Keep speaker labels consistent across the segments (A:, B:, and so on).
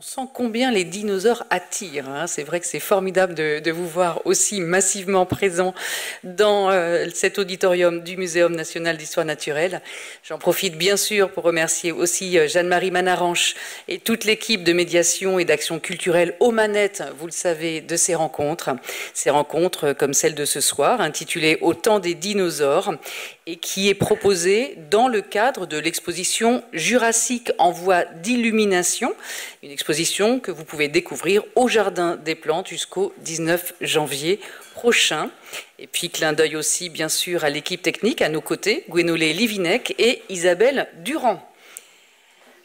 A: sent combien les dinosaures attirent, hein. C'est vrai que c'est formidable de vous voir aussi massivement présent dans cet auditorium du Muséum national d'histoire naturelle. J'en profite bien sûr pour remercier aussi Jeanne-Marie Manaranche et toute l'équipe de médiation et d'action culturelle aux manettes, vous le savez, de ces rencontres. Ces rencontres comme celle de ce soir, intitulée Au temps des dinosaures, et qui est proposée dans le cadre de l'exposition Jurassique en voie d'illumination, une exposition que vous pouvez découvrir au Jardin des Plantes jusqu'au 19 janvier prochain. Et puis clin d'œil aussi bien sûr à l'équipe technique à nos côtés, Gwenolé Livinec et Isabelle Durand.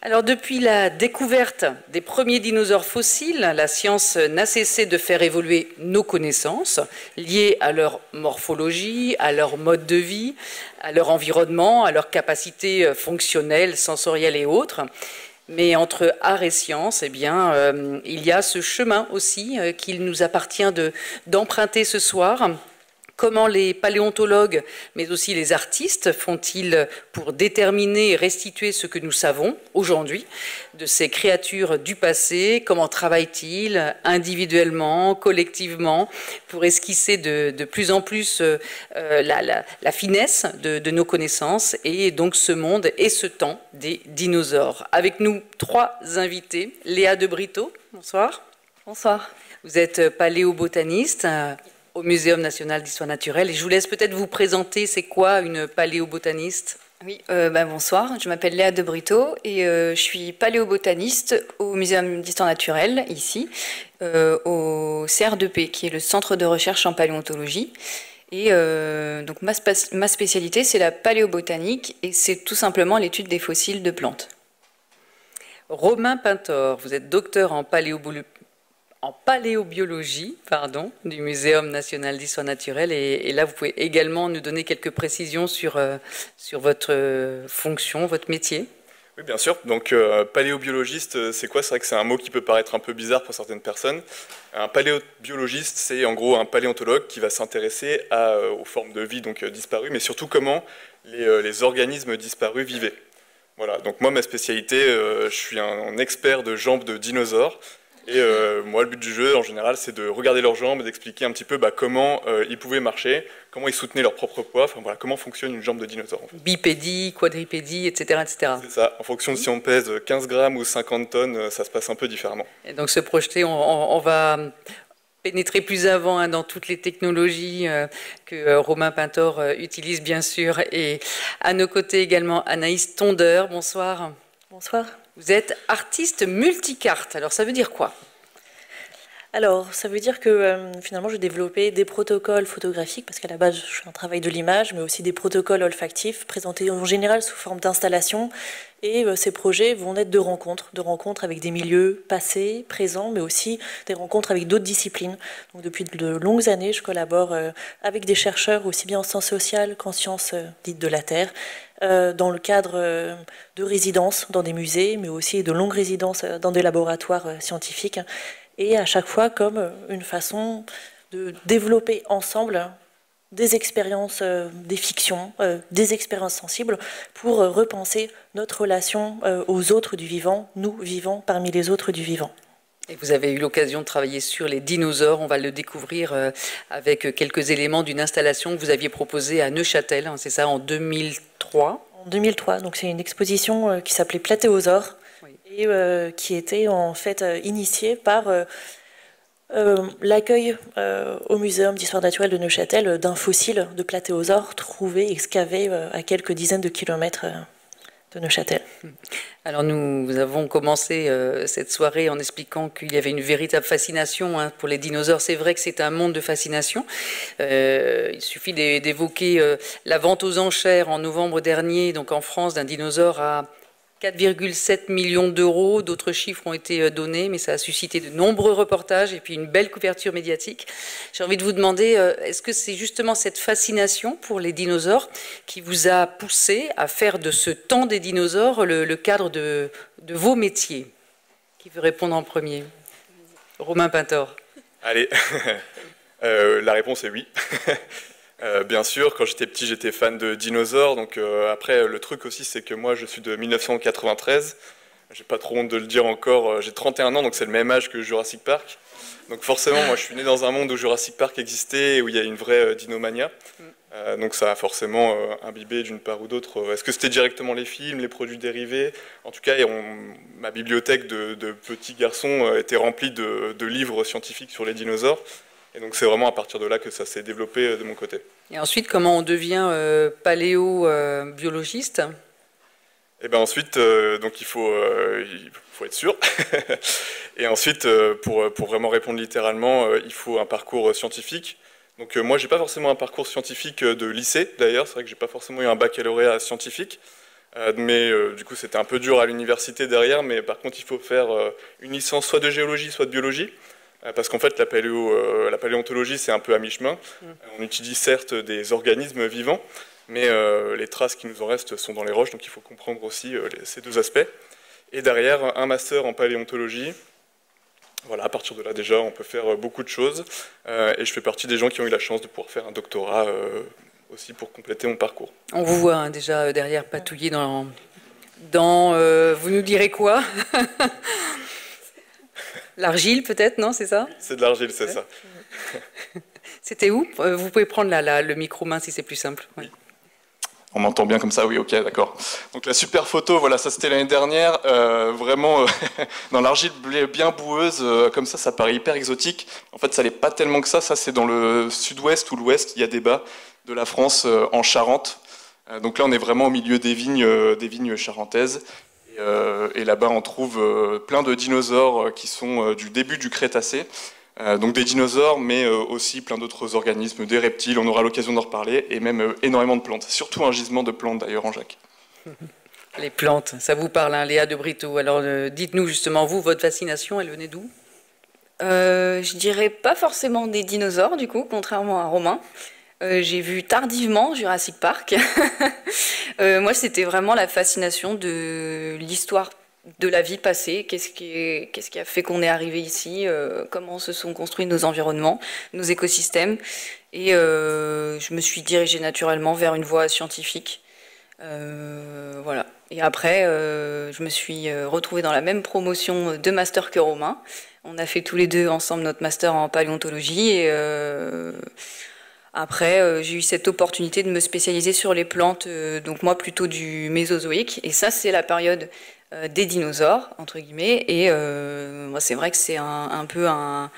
A: Alors depuis la découverte des premiers dinosaures fossiles, la science n'a cessé de faire évoluer nos connaissances liées à leur morphologie, à leur mode de vie, à leur environnement, à leurs capacités fonctionnelles, sensorielles et autres. Mais entre art et science, eh bien, il y a ce chemin aussi qu'il nous appartient d'emprunter ce soir. Comment les paléontologues, mais aussi les artistes, font-ils pour déterminer et restituer ce que nous savons aujourd'hui de ces créatures du passé? Comment travaillent-ils individuellement, collectivement, pour esquisser de plus en plus la finesse de nos connaissances et donc ce monde et ce temps des dinosaures? Avec nous, 3 invités. Léa de Brito, bonsoir.
B: Bonsoir.
A: Vous êtes paléobotaniste au Muséum national d'histoire naturelle. Et je vous laisse peut-être vous présenter, c'est quoi une paléobotaniste?
B: Oui, bonsoir, je m'appelle Léa de Brito et je suis paléobotaniste au Muséum d'histoire naturelle, ici, au CR2P, qui est le centre de recherche en paléontologie. Et donc ma spécialité, c'est la paléobotanique et c'est tout simplement l'étude des fossiles de plantes.
A: Romain Pintor, vous êtes docteur en paléobiologie du Muséum national d'histoire naturelle et là vous pouvez également nous donner quelques précisions sur votre fonction, votre métier.
C: Oui, bien sûr. Donc paléobiologiste, c'est quoi? C'est vrai que c'est un mot qui peut paraître un peu bizarre pour certaines personnes. Un paléobiologiste, c'est en gros un paléontologue qui va s'intéresser aux formes de vie donc disparues, mais surtout comment les organismes disparus vivaient. Voilà, donc moi ma spécialité, je suis un expert de jambes de dinosaures. Et moi, le but du jeu, en général, c'est de regarder leurs jambes et d'expliquer un petit peu comment ils pouvaient marcher, comment ils soutenaient leur propre poids, enfin voilà, comment fonctionne une jambe de dinosaure. En fait.
A: Bipédie, quadripédie, etc., etc.
C: C'est ça, en fonction de si on pèse 15 grammes ou 50 tonnes, ça se passe un peu différemment.
A: Et donc se projeter, on va pénétrer plus avant dans toutes les technologies que Romain Pintor utilise bien sûr. Et à nos côtés également Anaïs Tondeur, bonsoir.
D: Bonsoir.
A: Vous êtes artiste multicarte, alors ça veut dire quoi?
D: Alors, ça veut dire que finalement, j'ai développé des protocoles photographiques, parce qu'à la base, je fais un travail de l'image, mais aussi des protocoles olfactifs, présentés en général sous forme d'installation. Et ces projets vont naître de rencontres avec des milieux passés, présents, mais aussi des rencontres avec d'autres disciplines. Donc, depuis de longues années, je collabore avec des chercheurs, aussi bien en sciences sociales qu'en sciences dites de la Terre, dans le cadre de résidences dans des musées, mais aussi de longues résidences dans des laboratoires scientifiques. Et à chaque fois comme une façon de développer ensemble des expériences, des fictions, des expériences sensibles pour repenser notre relation aux autres du vivant, nous vivants parmi les autres du vivant.
A: Et vous avez eu l'occasion de travailler sur les dinosaures, on va le découvrir avec quelques éléments d'une installation que vous aviez proposée à Neuchâtel, c'est ça, en 2003?
D: En 2003, donc c'est une exposition qui s'appelait Platéosaures. Et qui était en fait initié par l'accueil au Muséum d'histoire naturelle de Neuchâtel d'un fossile de platéosaure trouvé, excavé à quelques dizaines de kilomètres de Neuchâtel.
A: Alors nous avons commencé cette soirée en expliquant qu'il y avait une véritable fascination pour les dinosaures. C'est vrai que c'est un monde de fascination. Il suffit d'évoquer la vente aux enchères en novembre dernier, donc en France, d'un dinosaure à 4,7 millions d'euros, d'autres chiffres ont été donnés, mais ça a suscité de nombreux reportages et puis une belle couverture médiatique. J'ai envie de vous demander, est-ce que c'est justement cette fascination pour les dinosaures qui vous a poussé à faire de ce temps des dinosaures le cadre de vos métiers? Qui veut répondre en premier? Romain Pintor.
C: Allez, la réponse est oui. Bien sûr, quand j'étais petit, j'étais fan de dinosaures. Donc après, le truc aussi, c'est que moi, je suis de 1993. J'ai pas trop honte de le dire encore, j'ai 31 ans, donc c'est le même âge que Jurassic Park. Donc forcément, moi je suis né dans un monde où Jurassic Park existait, où il y a une vraie dinomania. Donc ça a forcément imbibé d'une part ou d'autre. Est-ce que c'était directement les films, les produits dérivés? En tout cas, ma bibliothèque de petits garçons était remplie de livres scientifiques sur les dinosaures. Et donc c'est vraiment à partir de là que ça s'est développé de mon côté.
A: Et ensuite, comment on devient paléobiologiste?
C: Et bien ensuite, donc il faut être sûr. Et ensuite, pour vraiment répondre littéralement, il faut un parcours scientifique. Donc moi, j'ai pas forcément un parcours scientifique de lycée, d'ailleurs. C'est vrai que j'ai pas forcément eu un baccalauréat scientifique. Mais du coup, c'était un peu dur à l'université derrière. Mais par contre, il faut faire une licence soit de géologie, soit de biologie. Parce qu'en fait, la paléontologie, c'est un peu à mi-chemin. On utilise certes des organismes vivants, mais les traces qui nous en restent sont dans les roches, donc il faut comprendre aussi ces deux aspects. Et derrière, un master en paléontologie. Voilà, à partir de là, déjà, on peut faire beaucoup de choses. Et je fais partie des gens qui ont eu la chance de pouvoir faire un doctorat aussi pour compléter mon parcours.
A: On vous voit hein, déjà derrière patouiller dans vous nous direz quoi? L'argile peut-être, non, c'est ça?
C: C'est de l'argile, c'est ça.
A: C'était où? Vous pouvez prendre le micro main si c'est plus simple. Ouais.
E: Oui. On m'entend bien comme ça, oui, ok, d'accord. Donc la super photo, voilà, ça c'était l'année dernière, vraiment dans l'argile bien boueuse, comme ça paraît hyper exotique. En fait, ça n'est pas tellement que ça c'est dans le sud-ouest ou l'ouest, il y a des bas de la France, en Charente. Donc là, on est vraiment au milieu des vignes charentaises. Et là-bas, on trouve plein de dinosaures qui sont du début du Crétacé. Donc des dinosaures, mais aussi plein d'autres organismes, des reptiles, on aura l'occasion d'en reparler, et même énormément de plantes. Surtout un gisement de plantes d'ailleurs en Jacques.
A: Les plantes, ça vous parle, hein, Léa de Brito. Alors dites-nous justement, vous, votre fascination, elle venait d'où?
B: Je dirais pas forcément des dinosaures, du coup, contrairement à Romain. J'ai vu tardivement Jurassic Park. Moi, c'était vraiment la fascination de l'histoire de la vie passée, qu'est-ce qui a fait qu'on est arrivé ici, comment se sont construits nos environnements, nos écosystèmes. Et je me suis dirigée naturellement vers une voie scientifique. Voilà. Et après, je me suis retrouvée dans la même promotion de master que Romain. On a fait tous les deux ensemble notre master en paléontologie. Et après, j'ai eu cette opportunité de me spécialiser sur les plantes, donc moi plutôt du Mésozoïque. Et ça, c'est la période des dinosaures, entre guillemets, et moi c'est vrai que c'est un peu un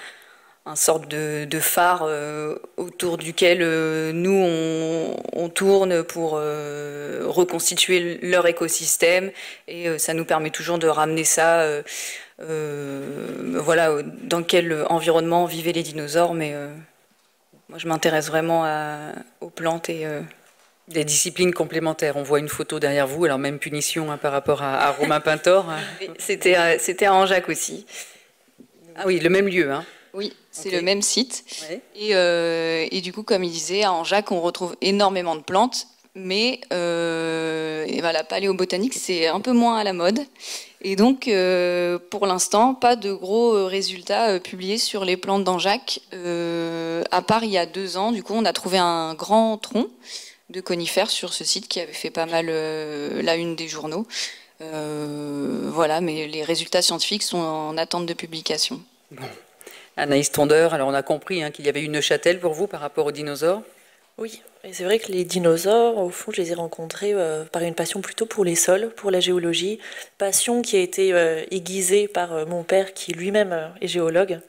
B: sorte de phare autour duquel nous on tourne pour reconstituer leur écosystème, et ça nous permet toujours de ramener ça voilà, dans quel environnement vivaient les dinosaures, mais moi je m'intéresse vraiment aux plantes et des disciplines complémentaires. On voit une photo derrière vous, alors même punition hein, par rapport à Romain Pintor. C'était à Angeac aussi.
A: Ah oui, le même lieu. Hein.
B: Oui, c'est le même site. Ouais. Et du coup, comme il disait, à Angeac, on retrouve énormément de plantes, mais la paléobotanique, c'est un peu moins à la mode. Et donc, pour l'instant, pas de gros résultats publiés sur les plantes d'Angeac, à part il y a 2 ans. Du coup, on a trouvé un grand tronc de conifères sur ce site qui avait fait pas mal la une des journaux. Voilà, mais les résultats scientifiques sont en attente de publication.
A: Bon. Anaïs Tondeur, alors on a compris hein, qu'il y avait une Neuchâtel pour vous par rapport aux dinosaures.
D: Oui, et c'est vrai que les dinosaures, au fond, je les ai rencontrés par une passion plutôt pour les sols, pour la géologie, passion qui a été aiguisée par mon père qui lui-même est géologue.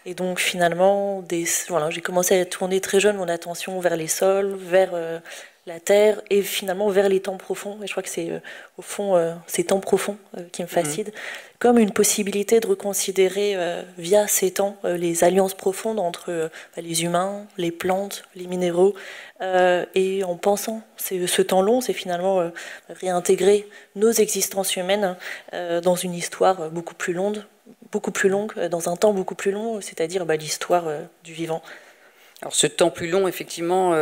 D: Et donc finalement, j'ai commencé à tourner très jeune mon attention vers les sols, vers la terre et finalement vers les temps profonds. Et je crois que c'est au fond ces temps profonds qui me fascinent, comme une possibilité de reconsidérer via ces temps les alliances profondes entre les humains, les plantes, les minéraux. Et en pensant ce temps long, c'est finalement réintégrer nos existences humaines dans une histoire beaucoup plus longue, dans un temps beaucoup plus long, c'est-à-dire l'histoire du vivant.
A: Alors ce temps plus long, effectivement,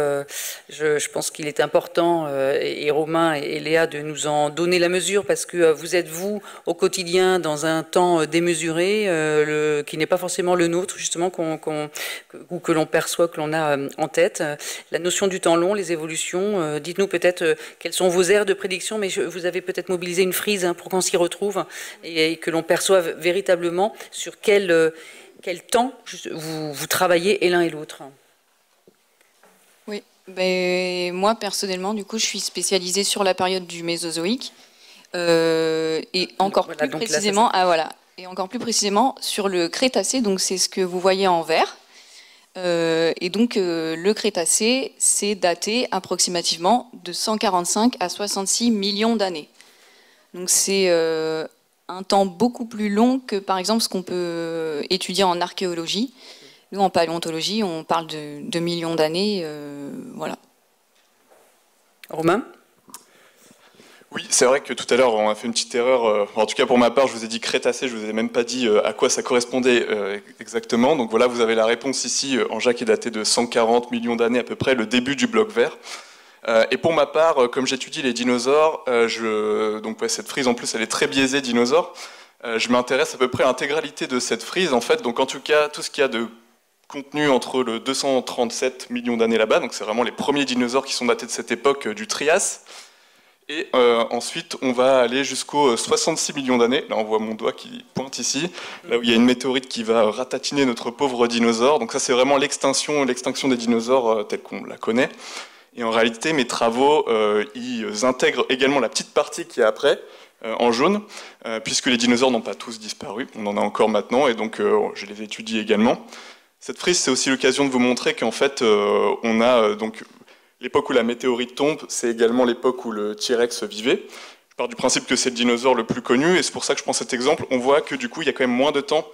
A: je pense qu'il est important, et Romain et Léa, de nous en donner la mesure, parce que vous êtes, vous, au quotidien, dans un temps démesuré, qui n'est pas forcément le nôtre, justement, ou que l'on perçoit, que l'on a en tête. La notion du temps long, les évolutions, dites-nous peut-être quelles sont vos aires de prédiction, mais vous avez peut-être mobilisé une frise pour qu'on s'y retrouve, et que l'on perçoive véritablement sur quel temps vous travaillez et l'un et l'autre.
B: Oui, ben, moi personnellement, du coup, je suis spécialisée sur la période du Mésozoïque et encore plus précisément, et encore plus précisément sur le Crétacé. Donc c'est ce que vous voyez en vert. Et donc le Crétacé, c'est daté approximativement de 145 à 66 millions d'années. Donc c'est un temps beaucoup plus long que par exemple ce qu'on peut étudier en archéologie. Nous, en paléontologie, on parle de millions d'années, voilà.
A: Romain ?
E: Oui, c'est vrai que tout à l'heure, on a fait une petite erreur. En tout cas, pour ma part, je vous ai dit Crétacé, je vous ai même pas dit à quoi ça correspondait exactement. Donc voilà, vous avez la réponse ici. Anjac est daté de 140 millions d'années à peu près, le début du bloc vert. Et pour ma part, comme j'étudie les dinosaures, donc ouais, cette frise en plus, elle est très biaisée, dinosaures. Je m'intéresse à peu près à l'intégralité de cette frise, en fait. Donc en tout cas, tout ce qu'il y a de contenu entre le 237 millions d'années là-bas, donc c'est vraiment les premiers dinosaures qui sont datés de cette époque du Trias. Et ensuite, on va aller jusqu'aux 66 millions d'années. Là, on voit mon doigt qui pointe ici, là où il y a une météorite qui va ratatiner notre pauvre dinosaure. Donc ça, c'est vraiment l'extinction des dinosaures telle qu'on la connaît. Et en réalité, mes travaux, ils intègrent également la petite partie qui est après, en jaune, puisque les dinosaures n'ont pas tous disparu. On en a encore maintenant, et donc je les étudie également. Cette frise, c'est aussi l'occasion de vous montrer qu'en fait, on a donc l'époque où la météorite tombe, c'est également l'époque où le T-Rex vivait. Je pars du principe que c'est le dinosaure le plus connu, et c'est pour ça que je prends cet exemple. On voit que du coup, il y a quand même moins de temps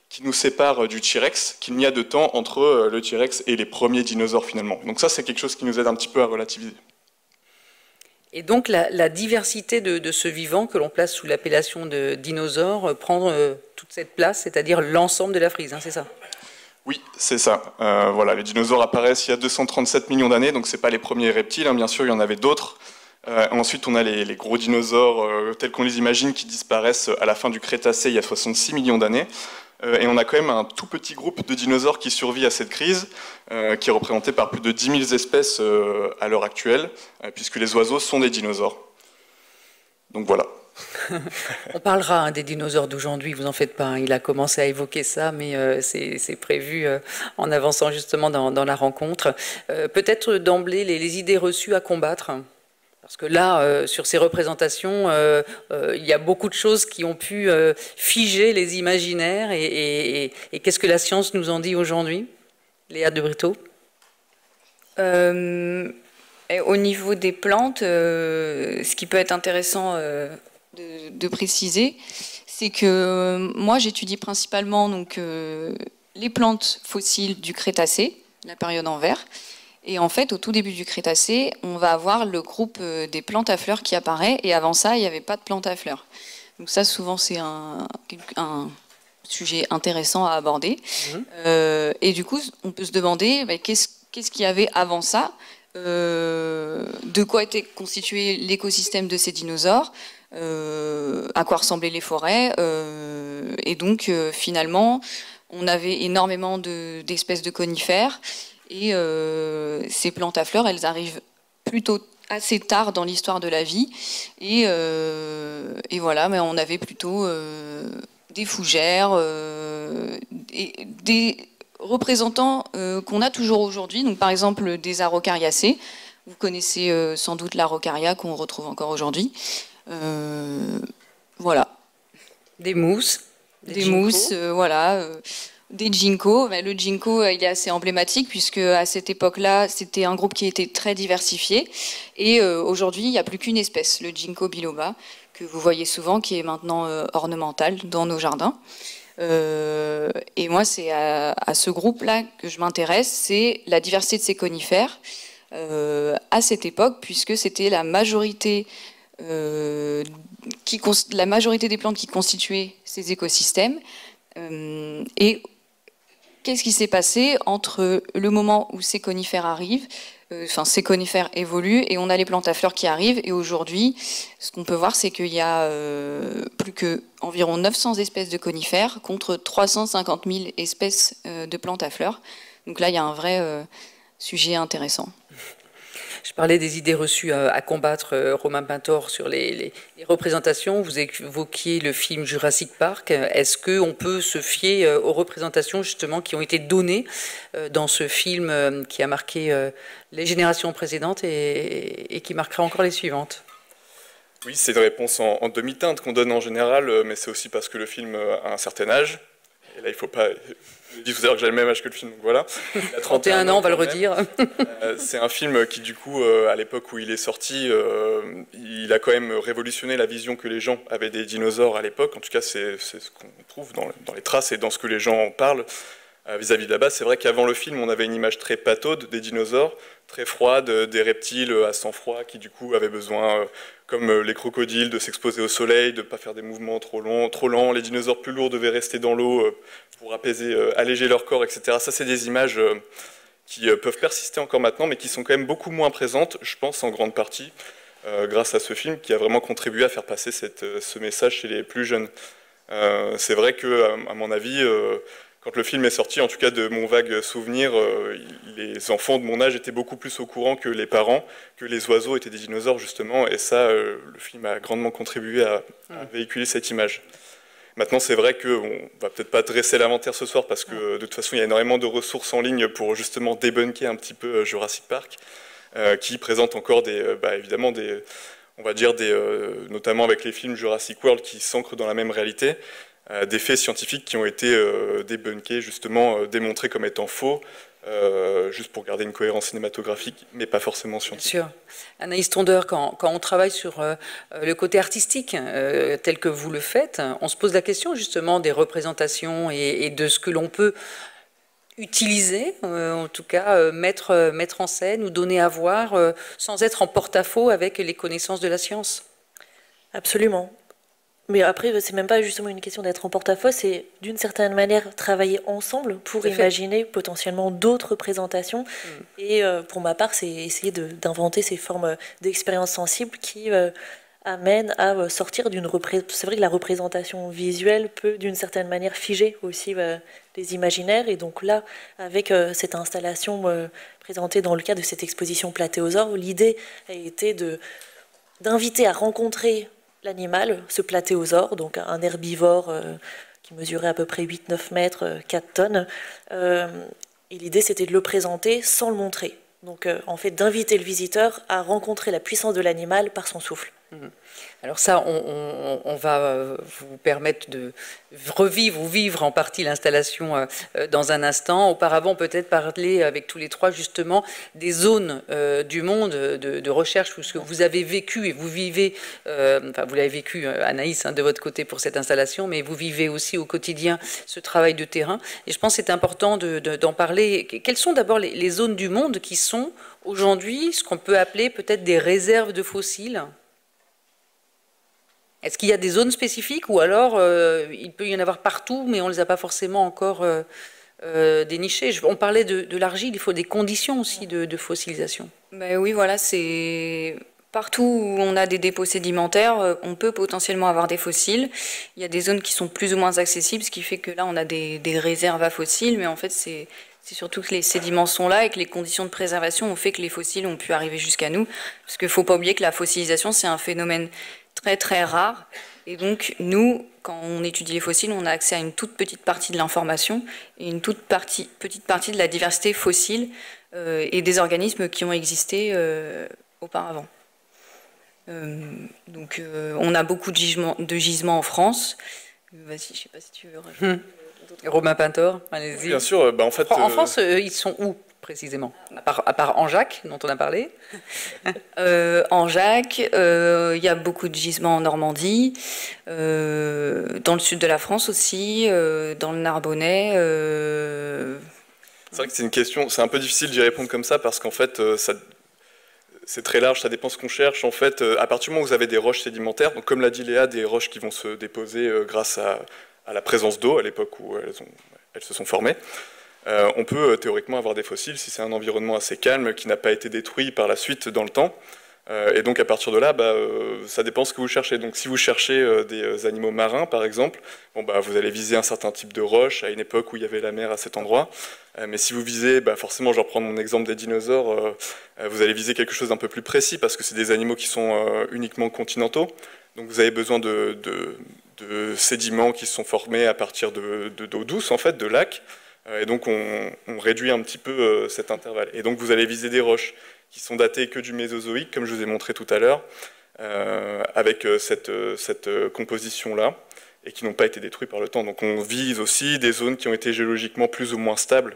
E: qui nous sépare du T-Rex qu'il n'y a de temps entre le T-Rex et les premiers dinosaures finalement. Donc ça, c'est quelque chose qui nous aide un petit peu à relativiser.
A: Et donc la diversité de ce vivant que l'on place sous l'appellation de dinosaure prend toute cette place, c'est-à-dire l'ensemble de la frise, hein, c'est ça ?
E: Oui, c'est ça. Voilà, les dinosaures apparaissent il y a 237 millions d'années, donc c'est pas les premiers reptiles, hein, bien sûr, il y en avait d'autres. Ensuite, on a les gros dinosaures tels qu'on les imagine qui disparaissent à la fin du Crétacé il y a 66 millions d'années. Et on a quand même un tout petit groupe de dinosaures qui survit à cette crise, qui est représenté par plus de 10 000 espèces à l'heure actuelle, puisque les oiseaux sont des dinosaures. Donc voilà.
A: On parlera des dinosaures d'aujourd'hui, vous en faites pas, hein, il a commencé à évoquer ça, mais c'est prévu en avançant justement dans la rencontre. Peut-être d'emblée les idées reçues à combattre, parce que là, sur ces représentations, il y a beaucoup de choses qui ont pu figer les imaginaires, et qu'est-ce que la science nous en dit aujourd'hui ? Léa de Brito ?
B: Au niveau des plantes, ce qui peut être intéressant de préciser, c'est que moi j'étudie principalement donc, les plantes fossiles du Crétacé, la période en vert. Et en fait, au tout début du Crétacé, on va avoir le groupe des plantes à fleurs qui apparaît. Et avant ça, il n'y avait pas de plantes à fleurs. Donc ça, souvent, c'est un sujet intéressant à aborder. Et du coup, on peut se demander qu'est-ce qu'il y avait avant ça, de quoi était constitué l'écosystème de ces dinosaures, à quoi ressemblaient les forêts. Et donc, finalement, on avait énormément d'espèces de conifères. Et ces plantes à fleurs, elles arrivent plutôt assez tard dans l'histoire de la vie. Et voilà, mais on avait plutôt des fougères, et des représentants qu'on a toujours aujourd'hui. Donc, par exemple, des araucariacées. Vous connaissez sans doute l'araucaria qu'on retrouve encore aujourd'hui. Voilà.
A: Des mousses.
B: Des mousses, voilà. Des ginkgos. Le ginkgo, il est assez emblématique puisque à cette époque-là, c'était un groupe qui était très diversifié. Et aujourd'hui, il n'y a plus qu'une espèce, le ginkgo biloba, que vous voyez souvent, qui est maintenant ornemental dans nos jardins. Et moi, c'est à ce groupe-là que je m'intéresse, c'est la diversité de ces conifères à cette époque, puisque c'était la majorité des plantes qui constituaient ces écosystèmes. Et qu'est-ce qui s'est passé entre le moment où ces conifères arrivent, ces conifères évoluent et on a les plantes à fleurs qui arrivent. Et aujourd'hui, ce qu'on peut voir, c'est qu'il y a plus qu'environ 900 espèces de conifères contre 350 000 espèces de plantes à fleurs. Donc là, il y a un vrai sujet intéressant.
A: Je parlais des idées reçues à combattre, Romain Pintor, sur les représentations. Vous évoquiez le film Jurassic Park. Est-ce qu'on peut se fier aux représentations justement qui ont été données dans ce film qui a marqué les générations précédentes et qui marquera encore les suivantes?
C: Oui, c'est une réponse en demi-teinte qu'on donne en général, mais c'est aussi parce que le film a un certain âge. Et là, il ne faut pas... Je dis tout à l'heure que j'ai le même âge que le film, donc voilà. Il a
A: 31 ans, on va le redire.
C: C'est un film qui, du coup, à l'époque où il est sorti, il a quand même révolutionné la vision que les gens avaient des dinosaures à l'époque. En tout cas, c'est ce qu'on trouve dans les traces et dans ce que les gens en parlent vis-à-vis de la base. C'est vrai qu'avant le film, on avait une image très pataude des dinosaures, très froide, des reptiles à sang froid qui, du coup, avaient besoin... comme les crocodiles, de s'exposer au soleil, de ne pas faire des mouvements trop lents. Les dinosaures plus lourds devaient rester dans l'eau pour alléger leur corps, etc. Ça, c'est des images qui peuvent persister encore maintenant, mais qui sont quand même beaucoup moins présentes, je pense, en grande partie, grâce à ce film, qui a vraiment contribué à faire passer ce message chez les plus jeunes. C'est vrai que, à mon avis... quand le film est sorti, en tout cas de mon vague souvenir, les enfants de mon âge étaient beaucoup plus au courant que les parents, que les oiseaux étaient des dinosaures justement, et ça, le film a grandement contribué à véhiculer cette image. Maintenant, c'est vrai qu'on ne va peut-être pas dresser l'inventaire ce soir, parce que de toute façon, il y a énormément de ressources en ligne pour justement débunker un petit peu Jurassic Park, qui présente encore évidemment on va dire notamment avec les films Jurassic World qui s'ancrent dans la même réalité, des faits scientifiques qui ont été débunkés, justement démontrés comme étant faux, juste pour garder une cohérence cinématographique, mais pas forcément scientifique.
A: Bien sûr. Anaïs Tondeur, quand on travaille sur le côté artistique, tel que vous le faites, on se pose la question justement des représentations et de ce que l'on peut utiliser, en tout cas mettre en scène ou donner à voir, sans être en porte-à-faux avec les connaissances de la science.
D: Absolument. Mais après, c'est même pas justement une question d'être en porte-à-faux, c'est d'une certaine manière travailler ensemble pour imaginer potentiellement d'autres présentations. Et pour ma part, c'est essayer d'inventer ces formes d'expériences sensibles qui amènent à sortir d'une représentation. C'est vrai que la représentation visuelle peut d'une certaine manière figer aussi les imaginaires. Et donc là, avec cette installation présentée dans le cadre de cette exposition Platéosaure, l'idée a été d'inviter à rencontrer l'animal, ce platéosaure, donc un herbivore qui mesurait à peu près 8-9 mètres, 4 tonnes. Et l'idée, c'était de le présenter sans le montrer. Donc, en fait, d'inviter le visiteur à rencontrer la puissance de l'animal par son souffle.
A: Alors ça, on va vous permettre de revivre ou vivre en partie l'installation dans un instant. Auparavant, peut-être parler avec tous les trois justement des zones du monde de recherche, où ce que vous avez vécu et vous vivez, enfin vous l'avez vécu Anaïs de votre côté pour cette installation, mais vous vivez aussi au quotidien ce travail de terrain. Et je pense que c'est important d'en parler. Quelles sont d'abord les zones du monde qui sont aujourd'hui ce qu'on peut appeler peut-être des réserves de fossiles ? Est-ce qu'il y a des zones spécifiques ou alors il peut y en avoir partout, mais on ne les a pas forcément encore dénichées? On parlait de l'argile, il faut des conditions aussi de fossilisation.
B: Ben oui, voilà, c'est partout où on a des dépôts sédimentaires, on peut potentiellement avoir des fossiles. Il y a des zones qui sont plus ou moins accessibles, ce qui fait que là, on a des réserves à fossiles, mais en fait, c'est surtout que les sédiments sont là et que les conditions de préservation ont fait que les fossiles ont pu arriver jusqu'à nous. Parce qu'il ne faut pas oublier que la fossilisation, c'est un phénomène très très rare. Et donc, nous, quand on étudie les fossiles, on a accès à une toute petite partie de l'information et une toute petite partie de la diversité fossile et des organismes qui ont existé auparavant. Donc, on a beaucoup de gisements en France. Vas-y, je ne sais pas si tu veux rajouter.
A: Romain Pintor, allez-y.
C: Bien sûr, en fait...
A: En France, ils sont où précisément, à part Angeac, dont on a parlé?
B: Angeac, il y a beaucoup de gisements en Normandie, dans le sud de la France aussi, dans le Narbonnais.
C: C'est vrai que c'est une question, c'est un peu difficile d'y répondre comme ça, parce qu'en fait, c'est très large, ça dépend ce qu'on cherche. En fait, à partir du moment où vous avez des roches sédimentaires, donc comme l'a dit Léa, des roches qui vont se déposer grâce à la présence d'eau, à l'époque où elles se sont formées, on peut théoriquement avoir des fossiles si c'est un environnement assez calme qui n'a pas été détruit par la suite dans le temps. Et donc à partir de là, ça dépend ce que vous cherchez. Donc si vous cherchez des animaux marins par exemple, vous allez viser un certain type de roche à une époque où il y avait la mer à cet endroit. Mais si vous visez, forcément je vais reprendre mon exemple des dinosaures, vous allez viser quelque chose d'un peu plus précis parce que c'est des animaux qui sont uniquement continentaux. Donc vous avez besoin de sédiments qui sont formés à partir d'eau douce en fait, de lacs. Et donc on réduit un petit peu cet intervalle. Et donc vous allez viser des roches qui sont datées que du Mésozoïque, comme je vous ai montré tout à l'heure, avec cette composition-là, et qui n'ont pas été détruites par le temps. Donc on vise aussi des zones qui ont été géologiquement plus ou moins stables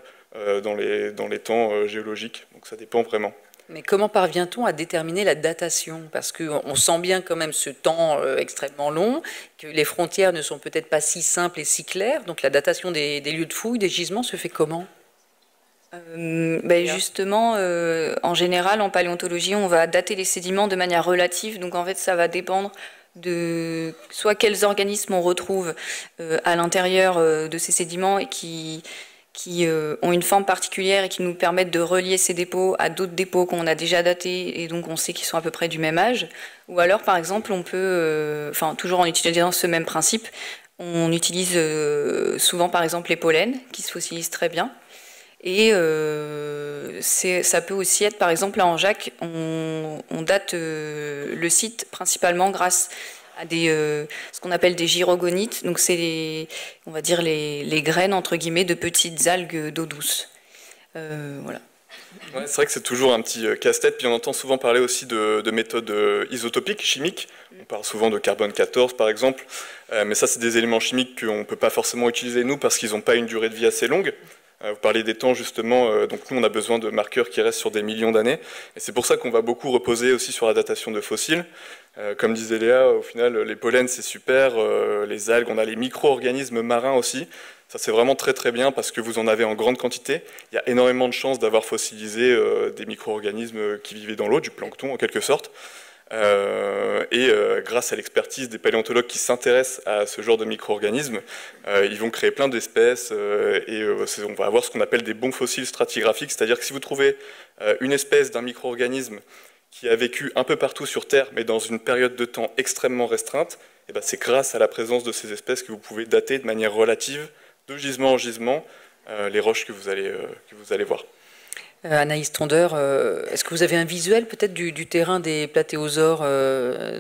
C: dans les temps géologiques. Donc ça dépend vraiment.
A: Mais comment parvient-on à déterminer la datation? Parce qu'on sent bien quand même ce temps extrêmement long, que les frontières ne sont peut-être pas si simples et si claires. Donc la datation des lieux de fouilles, des gisements, se fait comment?
B: Justement, en général, en paléontologie, on va dater les sédiments de manière relative. Donc en fait, ça va dépendre de soit quels organismes on retrouve à l'intérieur de ces sédiments et qui ont une forme particulière et qui nous permettent de relier ces dépôts à d'autres dépôts qu'on a déjà datés et donc on sait qu'ils sont à peu près du même âge. Ou alors, par exemple, on peut, toujours en utilisant ce même principe, on utilise souvent, par exemple, les pollens qui se fossilisent très bien. Et ça peut aussi être, par exemple, là en Jacques, on date le site principalement grâce à ce qu'on appelle des gyrogonites. Donc c'est on va dire les graines entre guillemets de petites algues d'eau douce. Voilà.
C: Ouais, c'est vrai que c'est toujours un petit casse-tête, puis on entend souvent parler aussi de méthodes isotopiques, chimiques. On parle souvent de carbone 14 par exemple, mais ça c'est des éléments chimiques qu'on ne peut pas forcément utiliser nous parce qu'ils n'ont pas une durée de vie assez longue. Vous parlez des temps justement, donc nous on a besoin de marqueurs qui restent sur des millions d'années, et c'est pour ça qu'on va beaucoup reposer aussi sur la datation de fossiles. Comme disait Léa, au final les pollens c'est super, les algues, on a les micro-organismes marins aussi, ça c'est vraiment très très bien parce que vous en avez en grande quantité, il y a énormément de chances d'avoir fossilisé des micro-organismes qui vivaient dans l'eau, du plancton en quelque sorte. Grâce à l'expertise des paléontologues qui s'intéressent à ce genre de micro-organismes, ils vont créer plein d'espèces on va avoir ce qu'on appelle des bons fossiles stratigraphiques, c'est-à-dire que si vous trouvez une espèce d'un micro-organisme qui a vécu un peu partout sur Terre, mais dans une période de temps extrêmement restreinte, c'est grâce à la présence de ces espèces que vous pouvez dater de manière relative, de gisement en gisement, les roches que vous allez voir.
A: Anaïs Tondeur, est-ce que vous avez un visuel peut-être du terrain des platéosaures?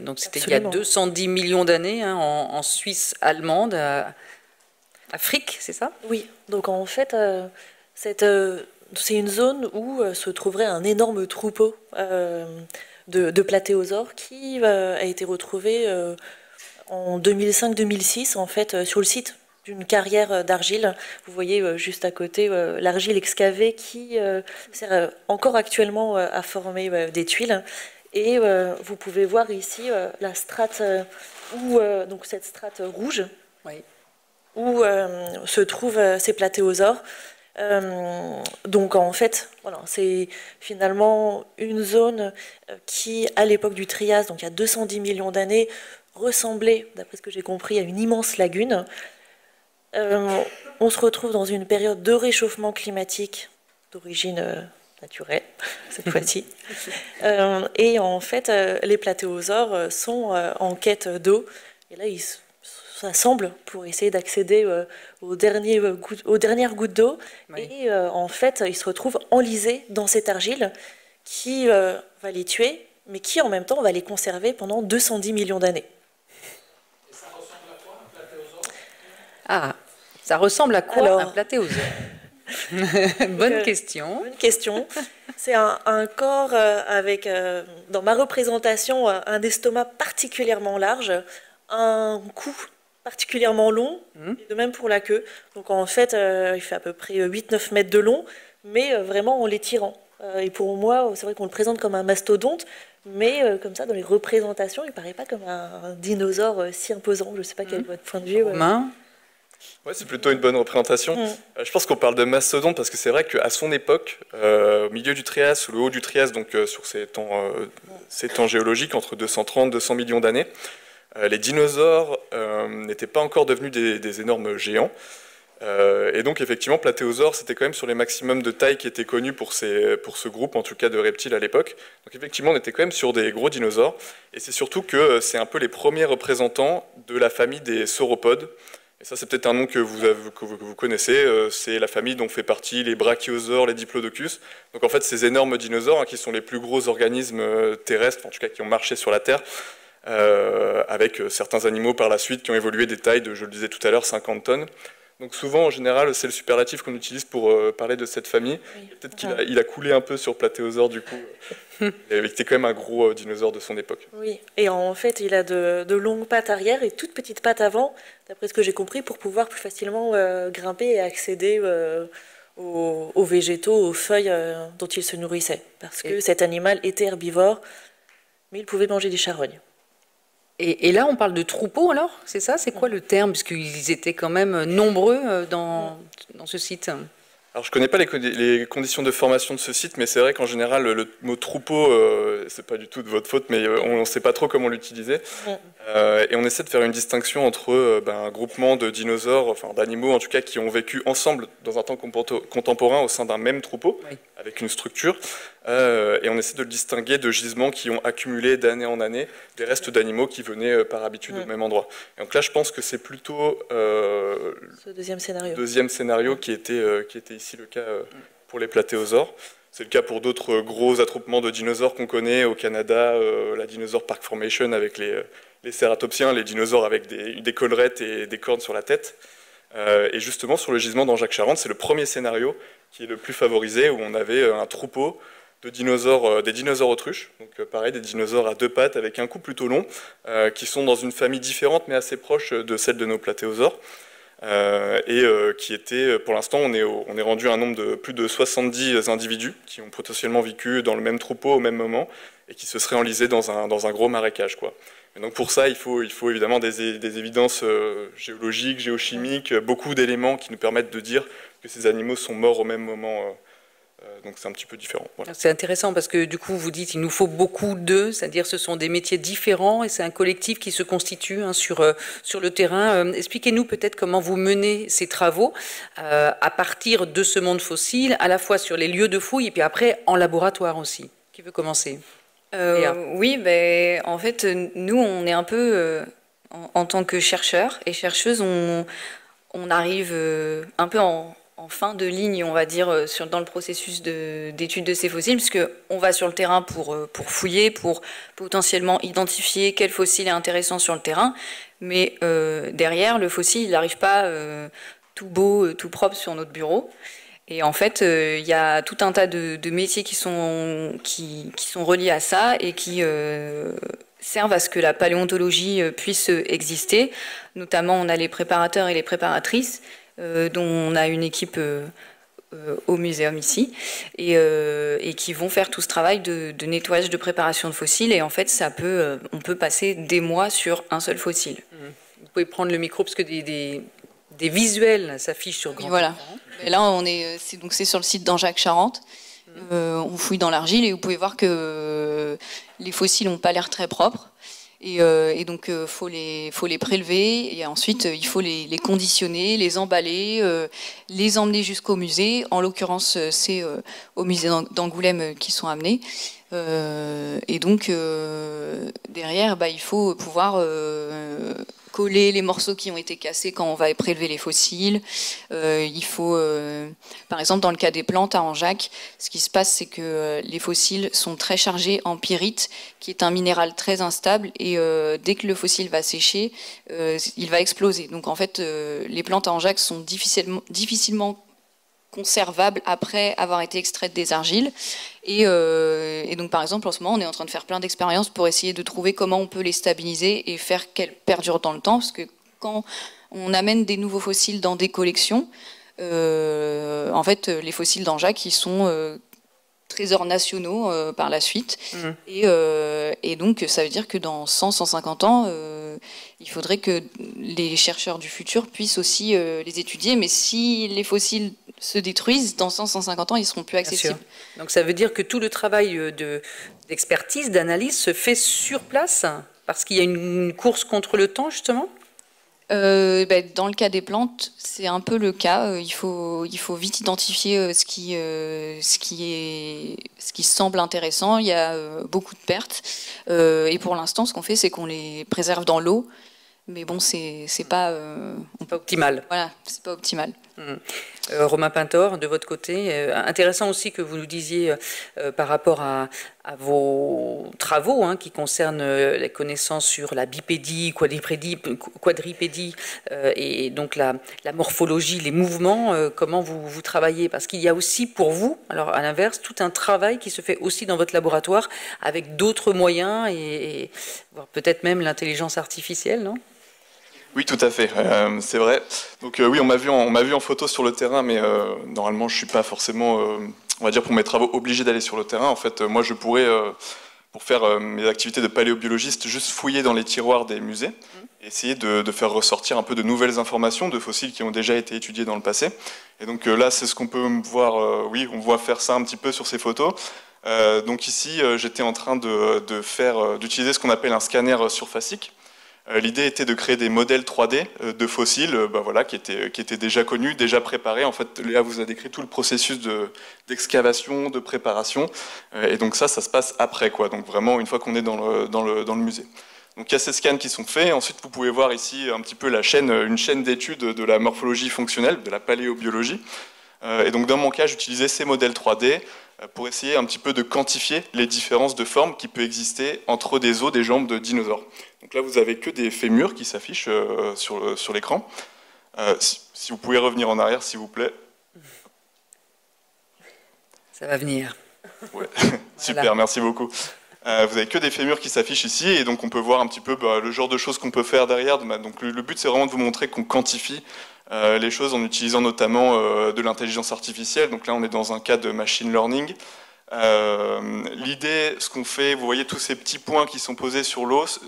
A: Donc c'était il y a 210 millions d'années, hein, en Suisse allemande, Afrique, c'est ça?
D: Oui, donc en fait, c'est une zone où se trouverait un énorme troupeau de platéosaures qui a été retrouvé en 2005-2006 en fait sur le site d'une carrière d'argile. Vous voyez juste à côté l'argile excavée qui sert encore actuellement à former des tuiles. Et vous pouvez voir ici la strate, donc cette strate rouge, oui, où se trouvent ces platéosaures. Donc en fait, voilà, c'est finalement une zone qui, à l'époque du Trias, donc il y a 210 millions d'années, ressemblait, d'après ce que j'ai compris, à une immense lagune. On se retrouve dans une période de réchauffement climatique d'origine naturelle, cette fois-ci. Et en fait, les platéosaures sont en quête d'eau. Et là, ils s'assemblent pour essayer d'accéder aux dernières gouttes d'eau. Oui. Et en fait, ils se retrouvent enlisés dans cette argile qui va les tuer, mais qui en même temps va les conserver pendant 210 millions d'années.
A: Ah, ça ressemble à quoi? Alors, un platéosaure? Bonne question.
D: Bonne question. C'est un corps avec, dans ma représentation, un estomac particulièrement large, un cou particulièrement long, et de même pour la queue. Donc en fait, il fait à peu près 8-9 mètres de long, mais vraiment en l'étirant. Et pour moi, c'est vrai qu'on le présente comme un mastodonte, mais comme ça, dans les représentations, il ne paraît pas comme un dinosaure si imposant. Je ne sais pas quel est votre point de vue.
C: Ouais, c'est plutôt une bonne représentation. Je pense qu'on parle de mastodonte parce que c'est vrai qu'à son époque, au milieu du Trias ou le haut du Trias, donc sur ces temps géologiques, entre 230 et 200 millions d'années, les dinosaures n'étaient pas encore devenus des énormes géants. Et donc effectivement, Platéosaure, c'était quand même sur les maximums de taille qui étaient connus pour ce groupe, en tout cas de reptiles à l'époque. Donc effectivement, on était quand même sur des gros dinosaures. Et c'est surtout que c'est un peu les premiers représentants de la famille des sauropodes. Et ça, c'est peut-être un nom que vous connaissez. C'est la famille dont fait partie les brachiosaures, les diplodocus. Donc en fait, ces énormes dinosaures, hein, qui sont les plus gros organismes terrestres, en tout cas qui ont marché sur la Terre, avec certains animaux par la suite qui ont évolué des tailles de, je le disais tout à l'heure, 50 tonnes. Donc souvent, en général, c'est le superlatif qu'on utilise pour parler de cette famille. Oui. Peut-être qu'il a coulé un peu sur Platéosaure, du coup. Il était quand même un gros dinosaure de son époque.
D: Oui, et en fait, il a de longues pattes arrière et toutes petites pattes avant, d'après ce que j'ai compris, pour pouvoir plus facilement grimper et accéder aux végétaux, aux feuilles dont il se nourrissait. Parce que cet animal était herbivore, mais il pouvait manger des charognes.
A: Et là, on parle de troupeaux, alors? C'est ça? C'est quoi le terme? Puisqu'ils étaient quand même nombreux dans ce site.
C: Alors, je ne connais pas les conditions de formation de ce site, mais c'est vrai qu'en général, le mot troupeau, c'est pas du tout de votre faute, mais on ne sait pas trop comment l'utiliser. Et on essaie de faire une distinction entre un groupement de dinosaures, enfin d'animaux en tout cas, qui ont vécu ensemble dans un temps contemporain au sein d'un même troupeau, oui, avec une structure. Et on essaie de le distinguer de gisements qui ont accumulé d'année en année des restes d'animaux qui venaient par habitude au même endroit. Et donc là, je pense que c'est plutôt
D: ce
C: deuxième scénario qui était ici le cas pour les platéosaures. C'est le cas pour d'autres gros attroupements de dinosaures qu'on connaît au Canada, la Dinosaur Park Formation avec les cératopsiens, les dinosaures avec des collerettes et des cornes sur la tête. Et justement, sur le gisement d'Angeac-Charente, c'est le premier scénario qui est le plus favorisé, où on avait un troupeau de dinosaures, des dinosaures autruches, donc pareil, des dinosaures à deux pattes avec un cou plutôt long, qui sont dans une famille différente mais assez proche de celle de nos platéosaures, qui était, pour l'instant, on est rendu à un nombre de plus de 70 individus qui ont potentiellement vécu dans le même troupeau au même moment et qui se seraient enlisés dans un gros marécage, quoi. Et donc pour ça, il faut évidemment des évidences géologiques, géochimiques, beaucoup d'éléments qui nous permettent de dire que ces animaux sont morts au même moment. Donc c'est un petit peu différent. Voilà.
A: C'est intéressant parce que du coup vous dites qu'il nous faut beaucoup d'eux, c'est-à-dire ce sont des métiers différents et c'est un collectif qui se constitue sur le terrain. Expliquez-nous peut-être comment vous menez ces travaux à partir de ce monde fossile, à la fois sur les lieux de fouille et puis après en laboratoire aussi. Qui veut commencer?
B: Oui, en fait nous on est un peu en tant que chercheurs et chercheuses, on arrive un peu en fin de ligne, on va dire, dans le processus d'étude de ces fossiles, puisqu'on va sur le terrain pour fouiller, pour potentiellement identifier quel fossile est intéressant sur le terrain, mais derrière, le fossile, il n'arrive pas tout beau, tout propre sur notre bureau. Et en fait, il y a tout un tas de métiers qui sont reliés à ça et qui servent à ce que la paléontologie puisse exister. Notamment, on a les préparateurs et les préparatrices, dont on a une équipe au muséum ici, et qui vont faire tout ce travail de nettoyage, de préparation de fossiles. Et en fait, on peut passer des mois sur un seul fossile.
A: Vous pouvez prendre le micro parce que des visuels s'affichent sur grand écran.
B: Voilà. Et là, c'est sur le site d'Angeac-Charente. On fouille dans l'argile et vous pouvez voir que les fossiles n'ont pas l'air très propres. Et donc, faut les prélever et ensuite, il faut les conditionner, les emballer, les emmener jusqu'au musée. En l'occurrence, c'est au musée d'Angoulême qu'ils sont amenés. Et donc, derrière, il faut pouvoir coller les morceaux qui ont été cassés quand on va prélever les fossiles. Il faut, par exemple, dans le cas des plantes à Angeac, ce qui se passe, c'est que les fossiles sont très chargés en pyrite, qui est un minéral très instable, et dès que le fossile va sécher, il va exploser. Donc en fait, les plantes à Angeac sont difficilement conservables après avoir été extraites des argiles. Et donc, par exemple, en ce moment, on est en train de faire plein d'expériences pour essayer de trouver comment on peut les stabiliser et faire qu'elles perdurent dans le temps. Parce que quand on amène des nouveaux fossiles dans des collections, en fait, les fossiles d'Angeac, ils sont trésors nationaux par la suite. Et donc, ça veut dire que dans 100-150 ans, il faudrait que les chercheurs du futur puissent aussi les étudier. Mais si les fossiles se détruisent, dans 100-150 ans, ils ne seront plus accessibles.
A: Donc ça veut dire que tout le travail d'expertise, d'analyse se fait sur place, parce qu'il y a une course contre le temps, justement?
B: Dans le cas des plantes, c'est un peu le cas. Il faut vite identifier ce qui semble intéressant. Il y a beaucoup de pertes. Et pour l'instant, ce qu'on fait, c'est qu'on les préserve dans l'eau. Mais bon, c'est pas
A: optimal.
B: Voilà, c'est pas optimal.
A: Romain Pintor, de votre côté, intéressant aussi que vous nous disiez par rapport à vos travaux qui concernent les connaissances sur la bipédie, quadripédie et donc la morphologie, les mouvements, comment vous travaillez, parce qu'il y a aussi pour vous, alors à l'inverse, tout un travail qui se fait aussi dans votre laboratoire avec d'autres moyens et voire peut-être même l'intelligence artificielle, non ?
E: Oui, tout à fait, c'est vrai. Donc oui, on m'a vu en photo sur le terrain, mais normalement, je suis pas forcément, on va dire pour mes travaux, obligé d'aller sur le terrain. En fait, moi, je pourrais, pour faire mes activités de paléobiologiste, juste fouiller dans les tiroirs des musées, et essayer de faire ressortir un peu de nouvelles informations de fossiles qui ont déjà été étudiés dans le passé. Et donc là, c'est ce qu'on peut voir. Oui, on voit faire ça un petit peu sur ces photos. Donc ici, j'étais en train d'utiliser ce qu'on appelle un scanner surfacique. L'idée était de créer des modèles 3D de fossiles voilà, qui étaient déjà connus, déjà préparés. En fait, Léa vous a décrit tout le processus d'excavation, de préparation. Et donc ça se passe après, quoi. Donc vraiment, une fois qu'on est dans le musée. Donc il y a ces scans qui sont faits. Ensuite, vous pouvez voir ici un petit peu une chaîne d'études de la morphologie fonctionnelle, de la paléobiologie. Et donc dans mon cas, j'utilisais ces modèles 3D pour essayer un petit peu de quantifier les différences de forme qui peuvent exister entre des os des jambes de dinosaures. Donc là, vous avez que des fémurs qui s'affichent sur l'écran. Si vous pouvez revenir en arrière, s'il vous plaît.
A: Ça va venir.
E: Ouais. Super, merci beaucoup. Vous avez que des fémurs qui s'affichent ici, et donc on peut voir un petit peu le genre de choses qu'on peut faire derrière. Donc le but, c'est vraiment de vous montrer qu'on quantifie les choses en utilisant notamment de l'intelligence artificielle. Donc là, on est dans un cas de machine learning. L'idée, ce qu'on fait, vous voyez tous ces petits points qui sont posés sur l'os,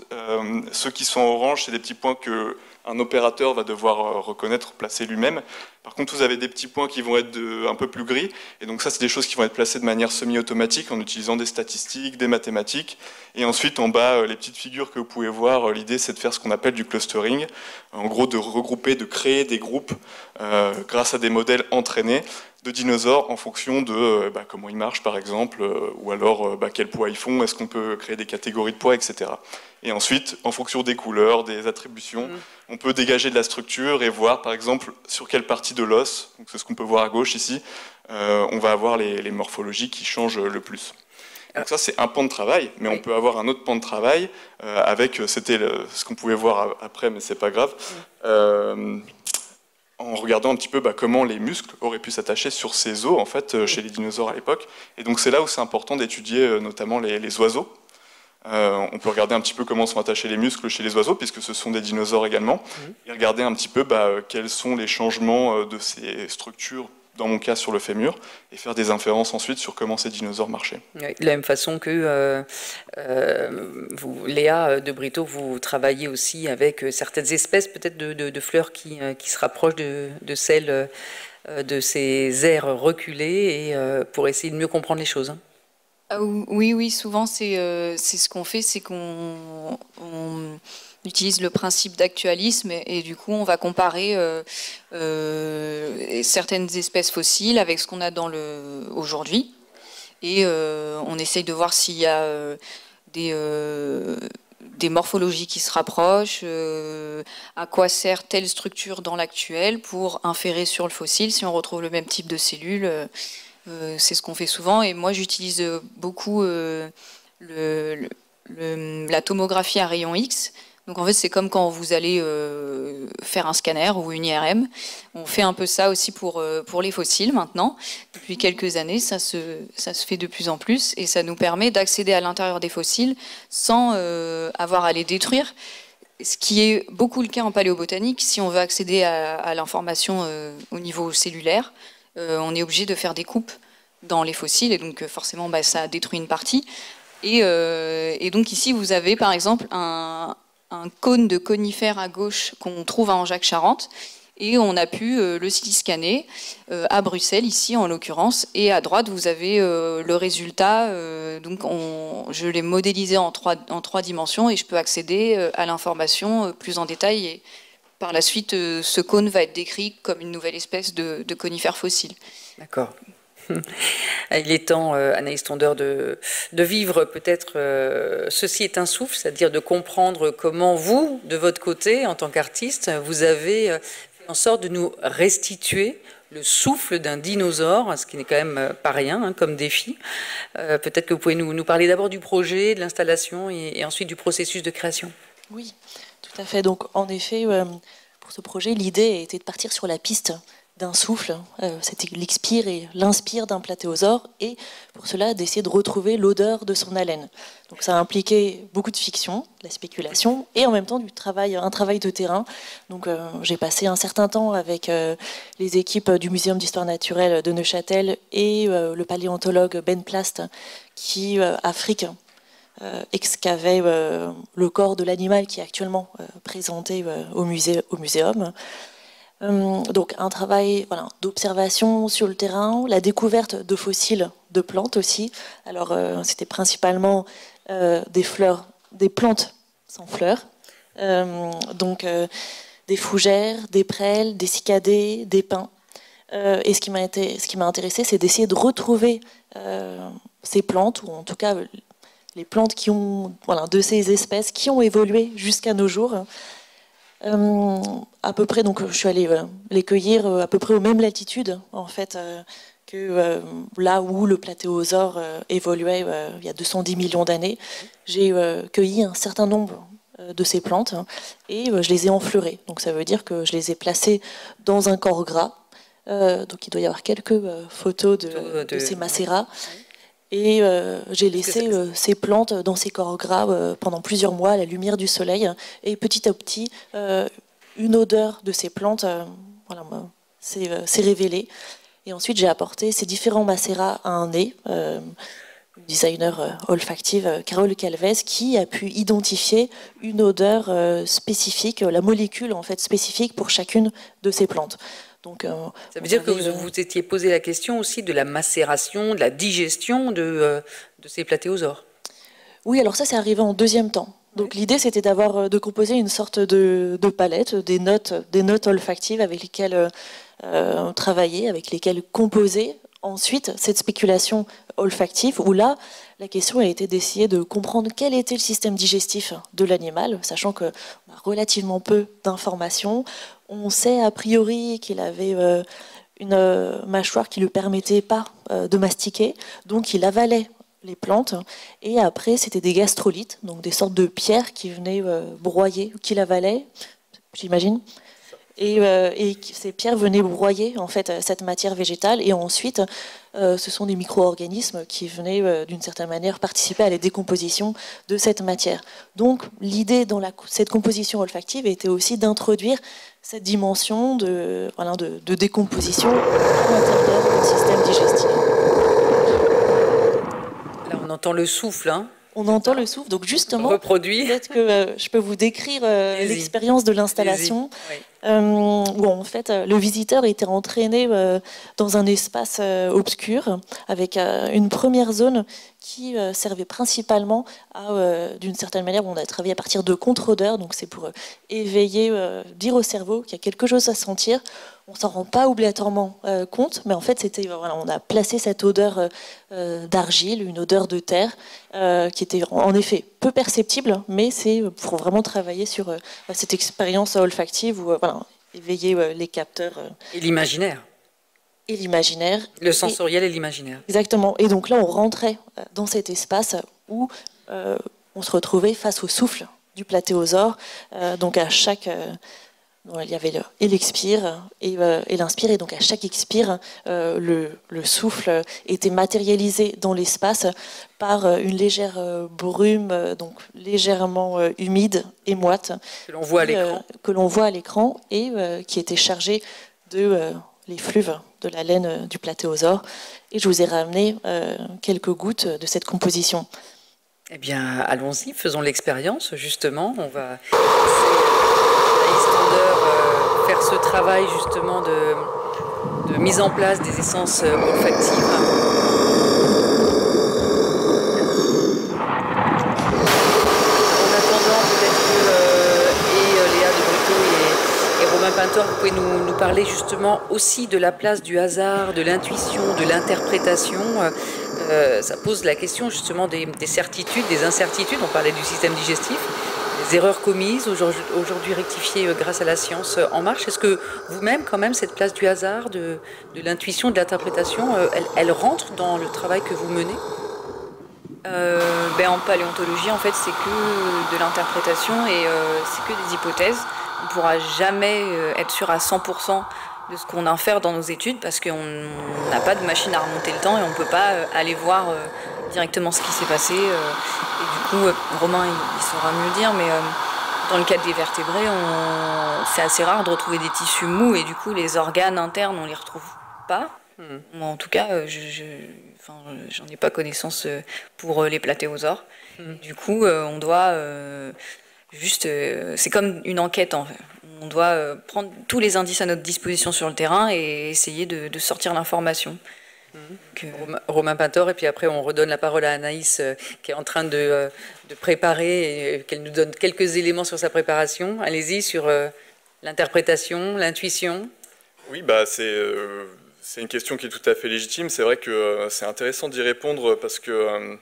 E: ceux qui sont orange, c'est des petits points qu'un opérateur va devoir reconnaître, placer lui-même. Par contre, vous avez des petits points qui vont être un peu plus gris, et donc ça, c'est des choses qui vont être placées de manière semi-automatique en utilisant des statistiques, des mathématiques. Et ensuite, en bas, les petites figures que vous pouvez voir, l'idée, c'est de faire ce qu'on appelle du clustering, en gros, de regrouper, de créer des groupes grâce à des modèles entraînés de dinosaures en fonction de comment ils marchent, par exemple, ou alors quel poids ils font, est-ce qu'on peut créer des catégories de poids, etc. Et ensuite, en fonction des couleurs, des attributions, on peut dégager de la structure et voir, par exemple, sur quelle partie de l'os, donc c'est ce qu'on peut voir à gauche ici, on va avoir les morphologies qui changent le plus. Donc ça, c'est un pan de travail, mais on peut avoir un autre pan de travail avec, c'était ce qu'on pouvait voir après, mais c'est pas grave, en regardant un petit peu comment les muscles auraient pu s'attacher sur ces os, en fait, chez les dinosaures à l'époque. Et donc c'est là où c'est important d'étudier notamment les oiseaux. On peut regarder un petit peu comment sont attachés les muscles chez les oiseaux, puisque ce sont des dinosaures également, et regarder un petit peu quels sont les changements de ces structures, dans mon cas sur le fémur, et faire des inférences ensuite sur comment ces dinosaures marchaient.
A: Oui, de la même façon que vous, Léa de Brito, vous travaillez aussi avec certaines espèces peut-être de fleurs qui se rapprochent de celles de ces aires reculées, et pour essayer de mieux comprendre les choses.
B: Oui, souvent c'est ce qu'on fait, c'est qu'on utilise le principe d'actualisme et du coup on va comparer certaines espèces fossiles avec ce qu'on a aujourd'hui, et on essaye de voir s'il y a des morphologies qui se rapprochent, à quoi sert telle structure dans l'actuel pour inférer sur le fossile si on retrouve le même type de cellules. C'est ce qu'on fait souvent, et moi j'utilise beaucoup la tomographie à rayon X. Donc en fait c'est comme quand vous allez faire un scanner ou une IRM. On fait un peu ça aussi pour les fossiles maintenant. Depuis quelques années, ça se fait de plus en plus, et ça nous permet d'accéder à l'intérieur des fossiles sans avoir à les détruire. Ce qui est beaucoup le cas en paléobotanique. Si on veut accéder à l'information au niveau cellulaire, on est obligé de faire des coupes dans les fossiles, et donc forcément ça détruit une partie. Et donc ici vous avez par exemple un cône de conifères à gauche qu'on trouve à Angeac-Charente, et on a pu le scanner à Bruxelles ici en l'occurrence, et à droite vous avez le résultat. Donc je l'ai modélisé en trois dimensions, et je peux accéder à l'information plus en détail et par la suite, ce cône va être décrit comme une nouvelle espèce de conifère fossile.
A: D'accord. Il est temps, Anaïs Tondeur, de vivre peut-être ceci est un souffle, c'est-à-dire de comprendre comment vous, de votre côté, en tant qu'artiste, vous avez fait en sorte de nous restituer le souffle d'un dinosaure, ce qui n'est quand même pas rien hein, comme défi. Peut-être que vous pouvez nous parler d'abord du projet, de l'installation et ensuite du processus de création.
D: Oui, tout à fait. Donc, en effet, pour ce projet, l'idée était de partir sur la piste d'un souffle, c'était l'expire et l'inspire d'un platéosaure, et pour cela d'essayer de retrouver l'odeur de son haleine. Donc ça a impliqué beaucoup de fiction, de la spéculation, et en même temps un travail de terrain. Donc j'ai passé un certain temps avec les équipes du Muséum d'histoire naturelle de Neuchâtel et le paléontologue Ben Plast, qui, Afrique, excavait le corps de l'animal qui est actuellement présenté au muséum. Donc un travail d'observation sur le terrain, la découverte de fossiles de plantes aussi. Alors c'était principalement des fleurs, des plantes sans fleurs, donc des fougères, des prêles, des cycadées, des pins. Et ce qui m'a intéressé, c'est d'essayer de retrouver ces plantes, ou en tout cas les plantes qui ont, de ces espèces qui ont évolué jusqu'à nos jours. À peu près, donc je suis allée les cueillir à peu près aux mêmes latitudes en fait que là où le platéosaure évoluait il y a 210 millions d'années. J'ai cueilli un certain nombre de ces plantes et je les ai enfleurées. Donc ça veut dire que je les ai placées dans un corps gras. Donc il doit y avoir quelques photos de ces macérats. Et j'ai laissé ces plantes dans ces corps gras pendant plusieurs mois à la lumière du soleil. Et petit à petit, une odeur de ces plantes s'est révélée. Et ensuite, j'ai apporté ces différents macérats à un nez, une designer olfactive, Carole Calvez, qui a pu identifier une odeur spécifique, la molécule en fait spécifique pour chacune de ces plantes. Donc,
A: ça veut dire que vous étiez posé la question aussi de la macération, de la digestion de ces platéosaures.
D: Oui, alors ça, c'est arrivé en deuxième temps. Donc l'idée, c'était de composer une sorte de palette, des notes olfactives avec lesquelles travailler, avec lesquelles composer. Ensuite, cette spéculation olfactive, où là, la question a été d'essayer de comprendre quel était le système digestif de l'animal, sachant qu'on a relativement peu d'informations. On sait a priori qu'il avait une mâchoire qui ne lui permettait pas de mastiquer, donc il avalait les plantes. Et après, c'était des gastrolites, donc des sortes de pierres qui venaient broyer, qu'il avalait, j'imagine. Et ces pierres venaient broyer en fait cette matière végétale, et ensuite ce sont des micro-organismes qui venaient d'une certaine manière participer à la décomposition de cette matière. Donc l'idée dans cette composition olfactive était aussi d'introduire cette dimension de décomposition à l'intérieur du système digestif.
A: Là on entend le souffle, hein.
D: On entend le souffle, donc justement, peut-être que je peux vous décrire l'expérience de l'installation, où en fait le visiteur était entraîné dans un espace obscur, avec une première zone qui servait principalement d'une certaine manière, on a travaillé à partir de contre-odeurs, donc c'est pour éveiller, dire au cerveau qu'il y a quelque chose à sentir. On s'en rend pas obligatoirement compte, mais en fait, on a placé cette odeur d'argile, une odeur de terre, qui était en effet peu perceptible, mais c'est pour vraiment travailler sur cette expérience olfactive où éveiller les capteurs.
A: Et l'imaginaire.
D: Et l'imaginaire.
A: Le sensoriel et l'imaginaire.
D: Exactement. Et donc là, on rentrait dans cet espace où on se retrouvait face au souffle du platéosaure. Donc à chaque... il y avait l'expire et l'inspire, et donc à chaque expire, le souffle était matérialisé dans l'espace par une légère brume, donc légèrement humide et moite,
A: que l'on
D: voit à l'écran, et qui était chargée de l'effluve de la laine du platéosaure. Et je vous ai ramené quelques gouttes de cette composition.
A: Eh bien, allons-y, faisons l'expérience, justement. On va faire ce travail justement de mise en place des essences olfactives. En attendant, peut-être que Léa de Brito Pintor, vous pouvez nous parler justement aussi de la place du hasard, de l'intuition, de l'interprétation. Ça pose la question justement des certitudes, des incertitudes. On parlait du système digestif, des erreurs commises, aujourd'hui rectifiées grâce à la science en marche. Est-ce que vous-même, quand même, cette place du hasard, de l'intuition, de l'interprétation, elle rentre dans le travail que vous menez?
B: En paléontologie, en fait, c'est que de l'interprétation et c'est que des hypothèses. On ne pourra jamais être sûr à 100% de ce qu'on infère dans nos études parce qu'on n'a pas de machine à remonter le temps et on ne peut pas aller voir directement ce qui s'est passé. Et du coup, Romain, il saura mieux dire, mais dans le cas des vertébrés, c'est assez rare de retrouver des tissus mous et du coup, les organes internes, on ne les retrouve pas. Moi, en tout cas, j'en ai pas connaissance pour les platéosaures. Du coup, on doit c'est comme une enquête en fait. On doit prendre tous les indices à notre disposition sur le terrain et essayer de sortir l'information.
A: Romain Pintor, et puis après on redonne la parole à Anaïs qui est en train de préparer et qu'elle nous donne quelques éléments sur sa préparation. Allez-y, sur l'interprétation, l'intuition.
C: Oui, c'est une question qui est tout à fait légitime. C'est vrai que c'est intéressant d'y répondre parce que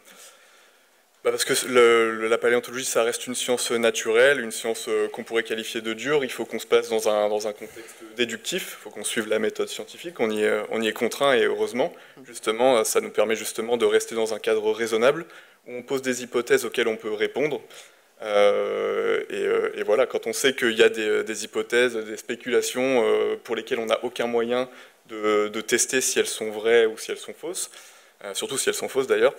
C: la paléontologie, ça reste une science naturelle, une science qu'on pourrait qualifier de dure. Il faut qu'on se place dans un contexte déductif, il faut qu'on suive la méthode scientifique, on y est contraint et heureusement. Justement, ça nous permet justement de rester dans un cadre raisonnable, où on pose des hypothèses auxquelles on peut répondre. Et voilà, quand on sait qu'il y a des hypothèses, des spéculations pour lesquelles on n'a aucun moyen de tester si elles sont vraies ou si elles sont fausses, surtout si elles sont fausses d'ailleurs,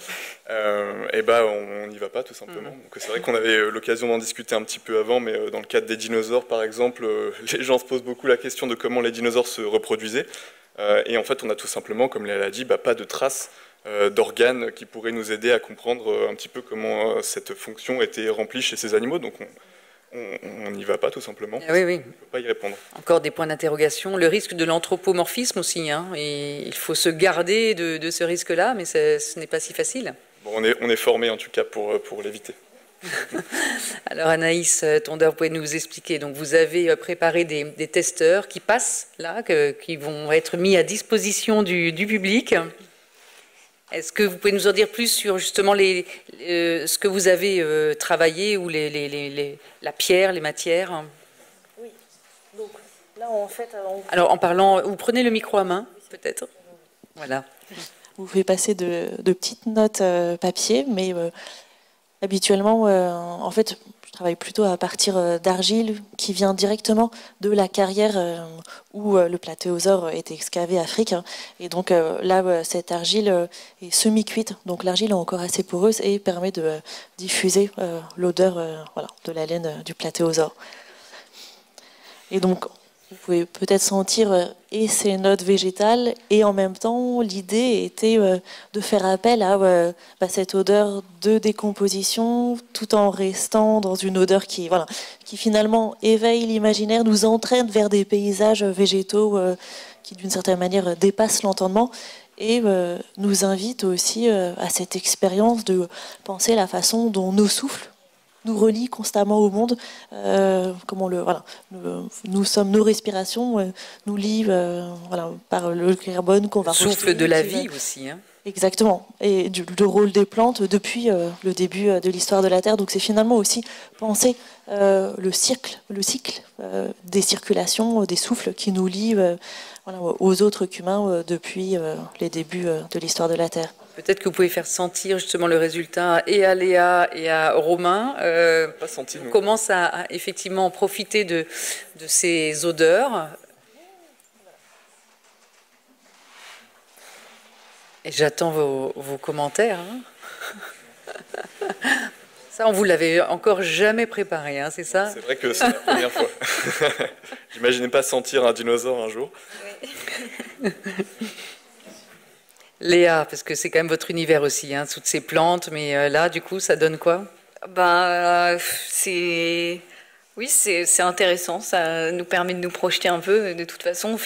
C: on n'y va pas tout simplement. Donc c'est vrai qu'on avait l'occasion d'en discuter un petit peu avant, mais dans le cadre des dinosaures par exemple, les gens se posent beaucoup la question de comment les dinosaures se reproduisaient. Et en fait on a tout simplement, comme Léa l'a dit, pas de traces d'organes qui pourraient nous aider à comprendre un petit peu comment cette fonction était remplie chez ces animaux. Donc on n'y va pas tout simplement.
A: Oui.
C: On ne peut pas y répondre.
A: Encore des points d'interrogation. Le risque de l'anthropomorphisme aussi. Et il faut se garder de ce risque-là, mais ce n'est pas si facile.
C: Bon, on est formé en tout cas pour l'éviter.
A: Alors Anaïs Tondeur, vous pouvez nous expliquer. Donc vous avez préparé des testeurs qui passent là, qui vont être mis à disposition du public. Est-ce que vous pouvez nous en dire plus sur justement ce que vous avez travaillé ou la pierre, les matières?
D: Oui. Donc là, en fait,
A: alors en parlant, vous prenez le micro à main, peut-être. Voilà.
D: Vous pouvez passer de petites notes papier, mais habituellement, en fait, je travaille plutôt à partir d'argile qui vient directement de la carrière où le platéosaure a été excavé à Afrique. Et donc là, cette argile est semi-cuite, donc l'argile est encore assez poreuse et permet de diffuser l'odeur de la laine du platéosaure. Et donc, vous pouvez peut-être sentir et ces notes végétales, et en même temps, l'idée était de faire appel à cette odeur de décomposition, tout en restant dans une odeur qui finalement éveille l'imaginaire, nous entraîne vers des paysages végétaux qui, d'une certaine manière, dépassent l'entendement, et nous invite aussi à cette expérience de penser la façon dont nos souffles nous relie constamment au monde, nous sommes nos respirations, nous lient par le carbone qu'on va rejeter.
A: Souffle de la vie aussi.
D: Exactement, et le rôle des plantes depuis le début de l'histoire de la Terre. Donc c'est finalement aussi penser le cycle des circulations, des souffles qui nous lient aux autres qu'humains depuis les débuts de l'histoire de la Terre.
A: Peut-être que vous pouvez faire sentir justement le résultat et à Léa et à Romain.
C: Pas senti,
A: on commence à effectivement profiter de ces odeurs. Et j'attends vos commentaires. Ça, on vous l'avait encore jamais préparé, c'est ça?
C: C'est vrai que c'est la première fois. J'imaginais pas sentir un dinosaure un jour.
A: Oui. Léa, parce que c'est quand même votre univers aussi, toutes ces plantes, mais là, du coup, ça donne quoi?
B: C'est intéressant, ça nous permet de nous projeter un peu. De toute façon,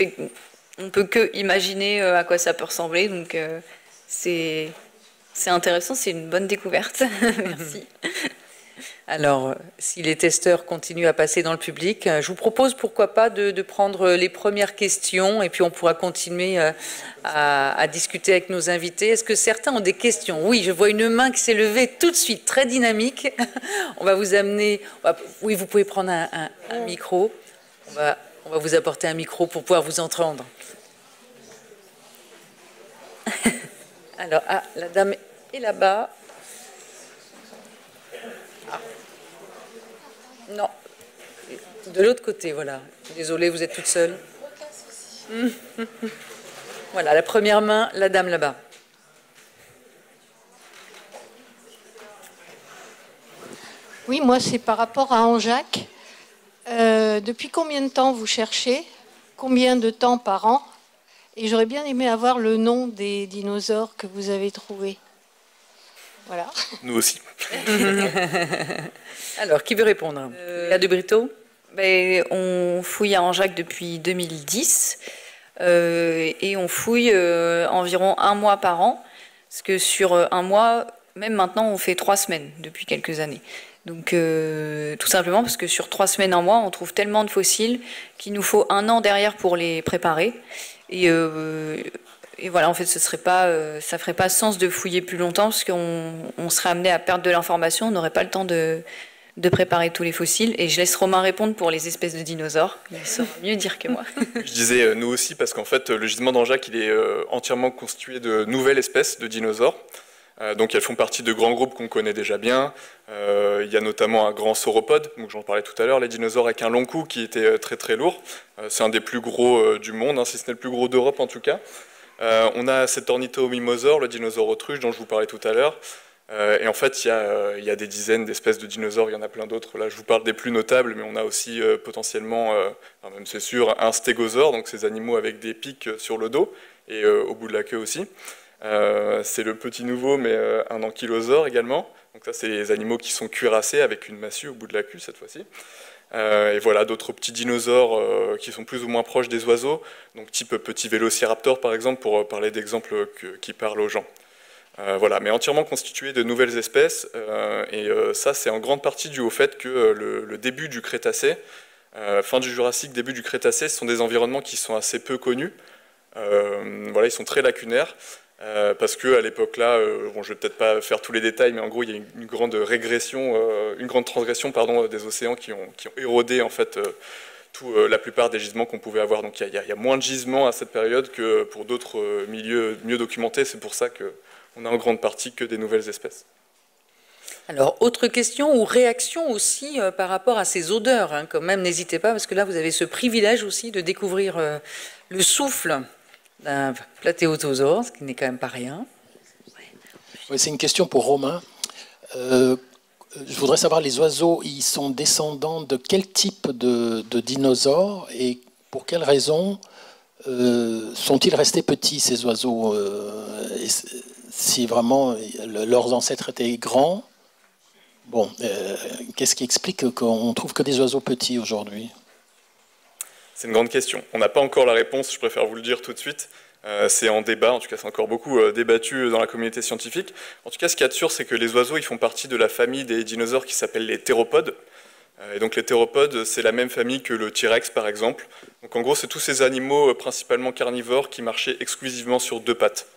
B: on peut que imaginer à quoi ça peut ressembler, donc c'est intéressant, c'est une bonne découverte. Merci.
A: Alors, si les testeurs continuent à passer dans le public, je vous propose, pourquoi pas, de prendre les premières questions et puis on pourra continuer à discuter avec nos invités. Est-ce que certains ont des questions? Oui, je vois une main qui s'est levée tout de suite, très dynamique. On va vous amener... Oui, vous pouvez prendre un micro. On va vous apporter un micro pour pouvoir vous entendre. Alors, la dame est là-bas. Non, de l'autre côté, voilà. Désolée, vous êtes toute seule. Voilà, la première main, la dame là-bas.
F: Oui, moi, c'est par rapport à Angeac. Depuis combien de temps vous cherchez? Combien de temps par an? Et j'aurais bien aimé avoir le nom des dinosaures que vous avez trouvés. Voilà.
C: Nous aussi.
A: Alors, qui veut répondre? Léa de Brito?
B: On fouille à Angeac depuis 2010 et on fouille environ 1 mois par an, parce que sur 1 mois, même maintenant, on fait 3 semaines depuis quelques années. Donc, tout simplement parce que sur 3 semaines, 1 mois, on trouve tellement de fossiles qu'il nous faut 1 an derrière pour les préparer. Et voilà, en fait, ça ferait pas sens de fouiller plus longtemps, parce qu'on serait amené à perdre de l'information, on n'aurait pas le temps de préparer tous les fossiles. Et je laisse Romain répondre pour les espèces de dinosaures. Il saura mieux dire que moi.
C: Je disais nous aussi parce qu'en fait, le gisement d'Angeac, il est entièrement constitué de nouvelles espèces de dinosaures. Donc elles font partie de grands groupes qu'on connaît déjà bien. Il y a notamment un grand sauropode, donc j'en parlais tout à l'heure, les dinosaures avec un long cou qui était très très lourd. C'est un des plus gros du monde, si ce n'est le plus gros d'Europe en tout cas. On a cet ornithomimosaure, le dinosaure autruche dont je vous parlais tout à l'heure. Et en fait, il y a des dizaines d'espèces de dinosaures, il y en a plein d'autres. Là, je vous parle des plus notables, mais on a aussi potentiellement, même c'est sûr, un stégosaure, donc ces animaux avec des pics sur le dos et au bout de la queue aussi. C'est le petit nouveau, mais un ankylosaure également. Donc ça, c'est les animaux qui sont cuirassés avec une massue au bout de la queue cette fois-ci. Et voilà, d'autres petits dinosaures qui sont plus ou moins proches des oiseaux, donc type petit vélociraptor par exemple, pour parler d'exemples qui parlent aux gens. Voilà, mais entièrement constitué de nouvelles espèces, et ça c'est en grande partie dû au fait que le début du Crétacé, fin du Jurassique, début du Crétacé, ce sont des environnements qui sont assez peu connus. Voilà, ils sont très lacunaires. Parce qu'à l'époque-là, bon, je ne vais peut-être pas faire tous les détails, mais en gros, il y a une grande régression, une grande transgression des océans qui ont érodé en fait la plupart des gisements qu'on pouvait avoir. Donc il y a moins de gisements à cette période que pour d'autres milieux mieux documentés. C'est pour ça qu'on a en grande partie que des nouvelles espèces.
A: Alors, autre question ou réaction aussi par rapport à ces odeurs, hein, quand même, n'hésitez pas, parce que là, vous avez ce privilège aussi de découvrir le souffle d'un platéotosaure, ce qui n'est quand même pas rien.
G: Oui, c'est une question pour Romain. Je voudrais savoir, les oiseaux, ils sont descendants de quel type de dinosaures et pour quelles raisons sont-ils restés petits, ces oiseaux si vraiment leurs ancêtres étaient grands? Bon, qu'est-ce qui explique qu'on trouve que des oiseaux petits aujourd'hui?
C: C'est une grande question. On n'a pas encore la réponse, je préfère vous le dire tout de suite. C'est en débat, en tout cas c'est encore beaucoup débattu dans la communauté scientifique. En tout cas, ce qu'il y a de sûr, c'est que les oiseaux, ils font partie de la famille des dinosaures qui s'appelle les théropodes. Et donc les théropodes, c'est la même famille que le T-Rex par exemple. Donc en gros, c'est tous ces animaux principalement carnivores qui marchaient exclusivement sur 2 pattes.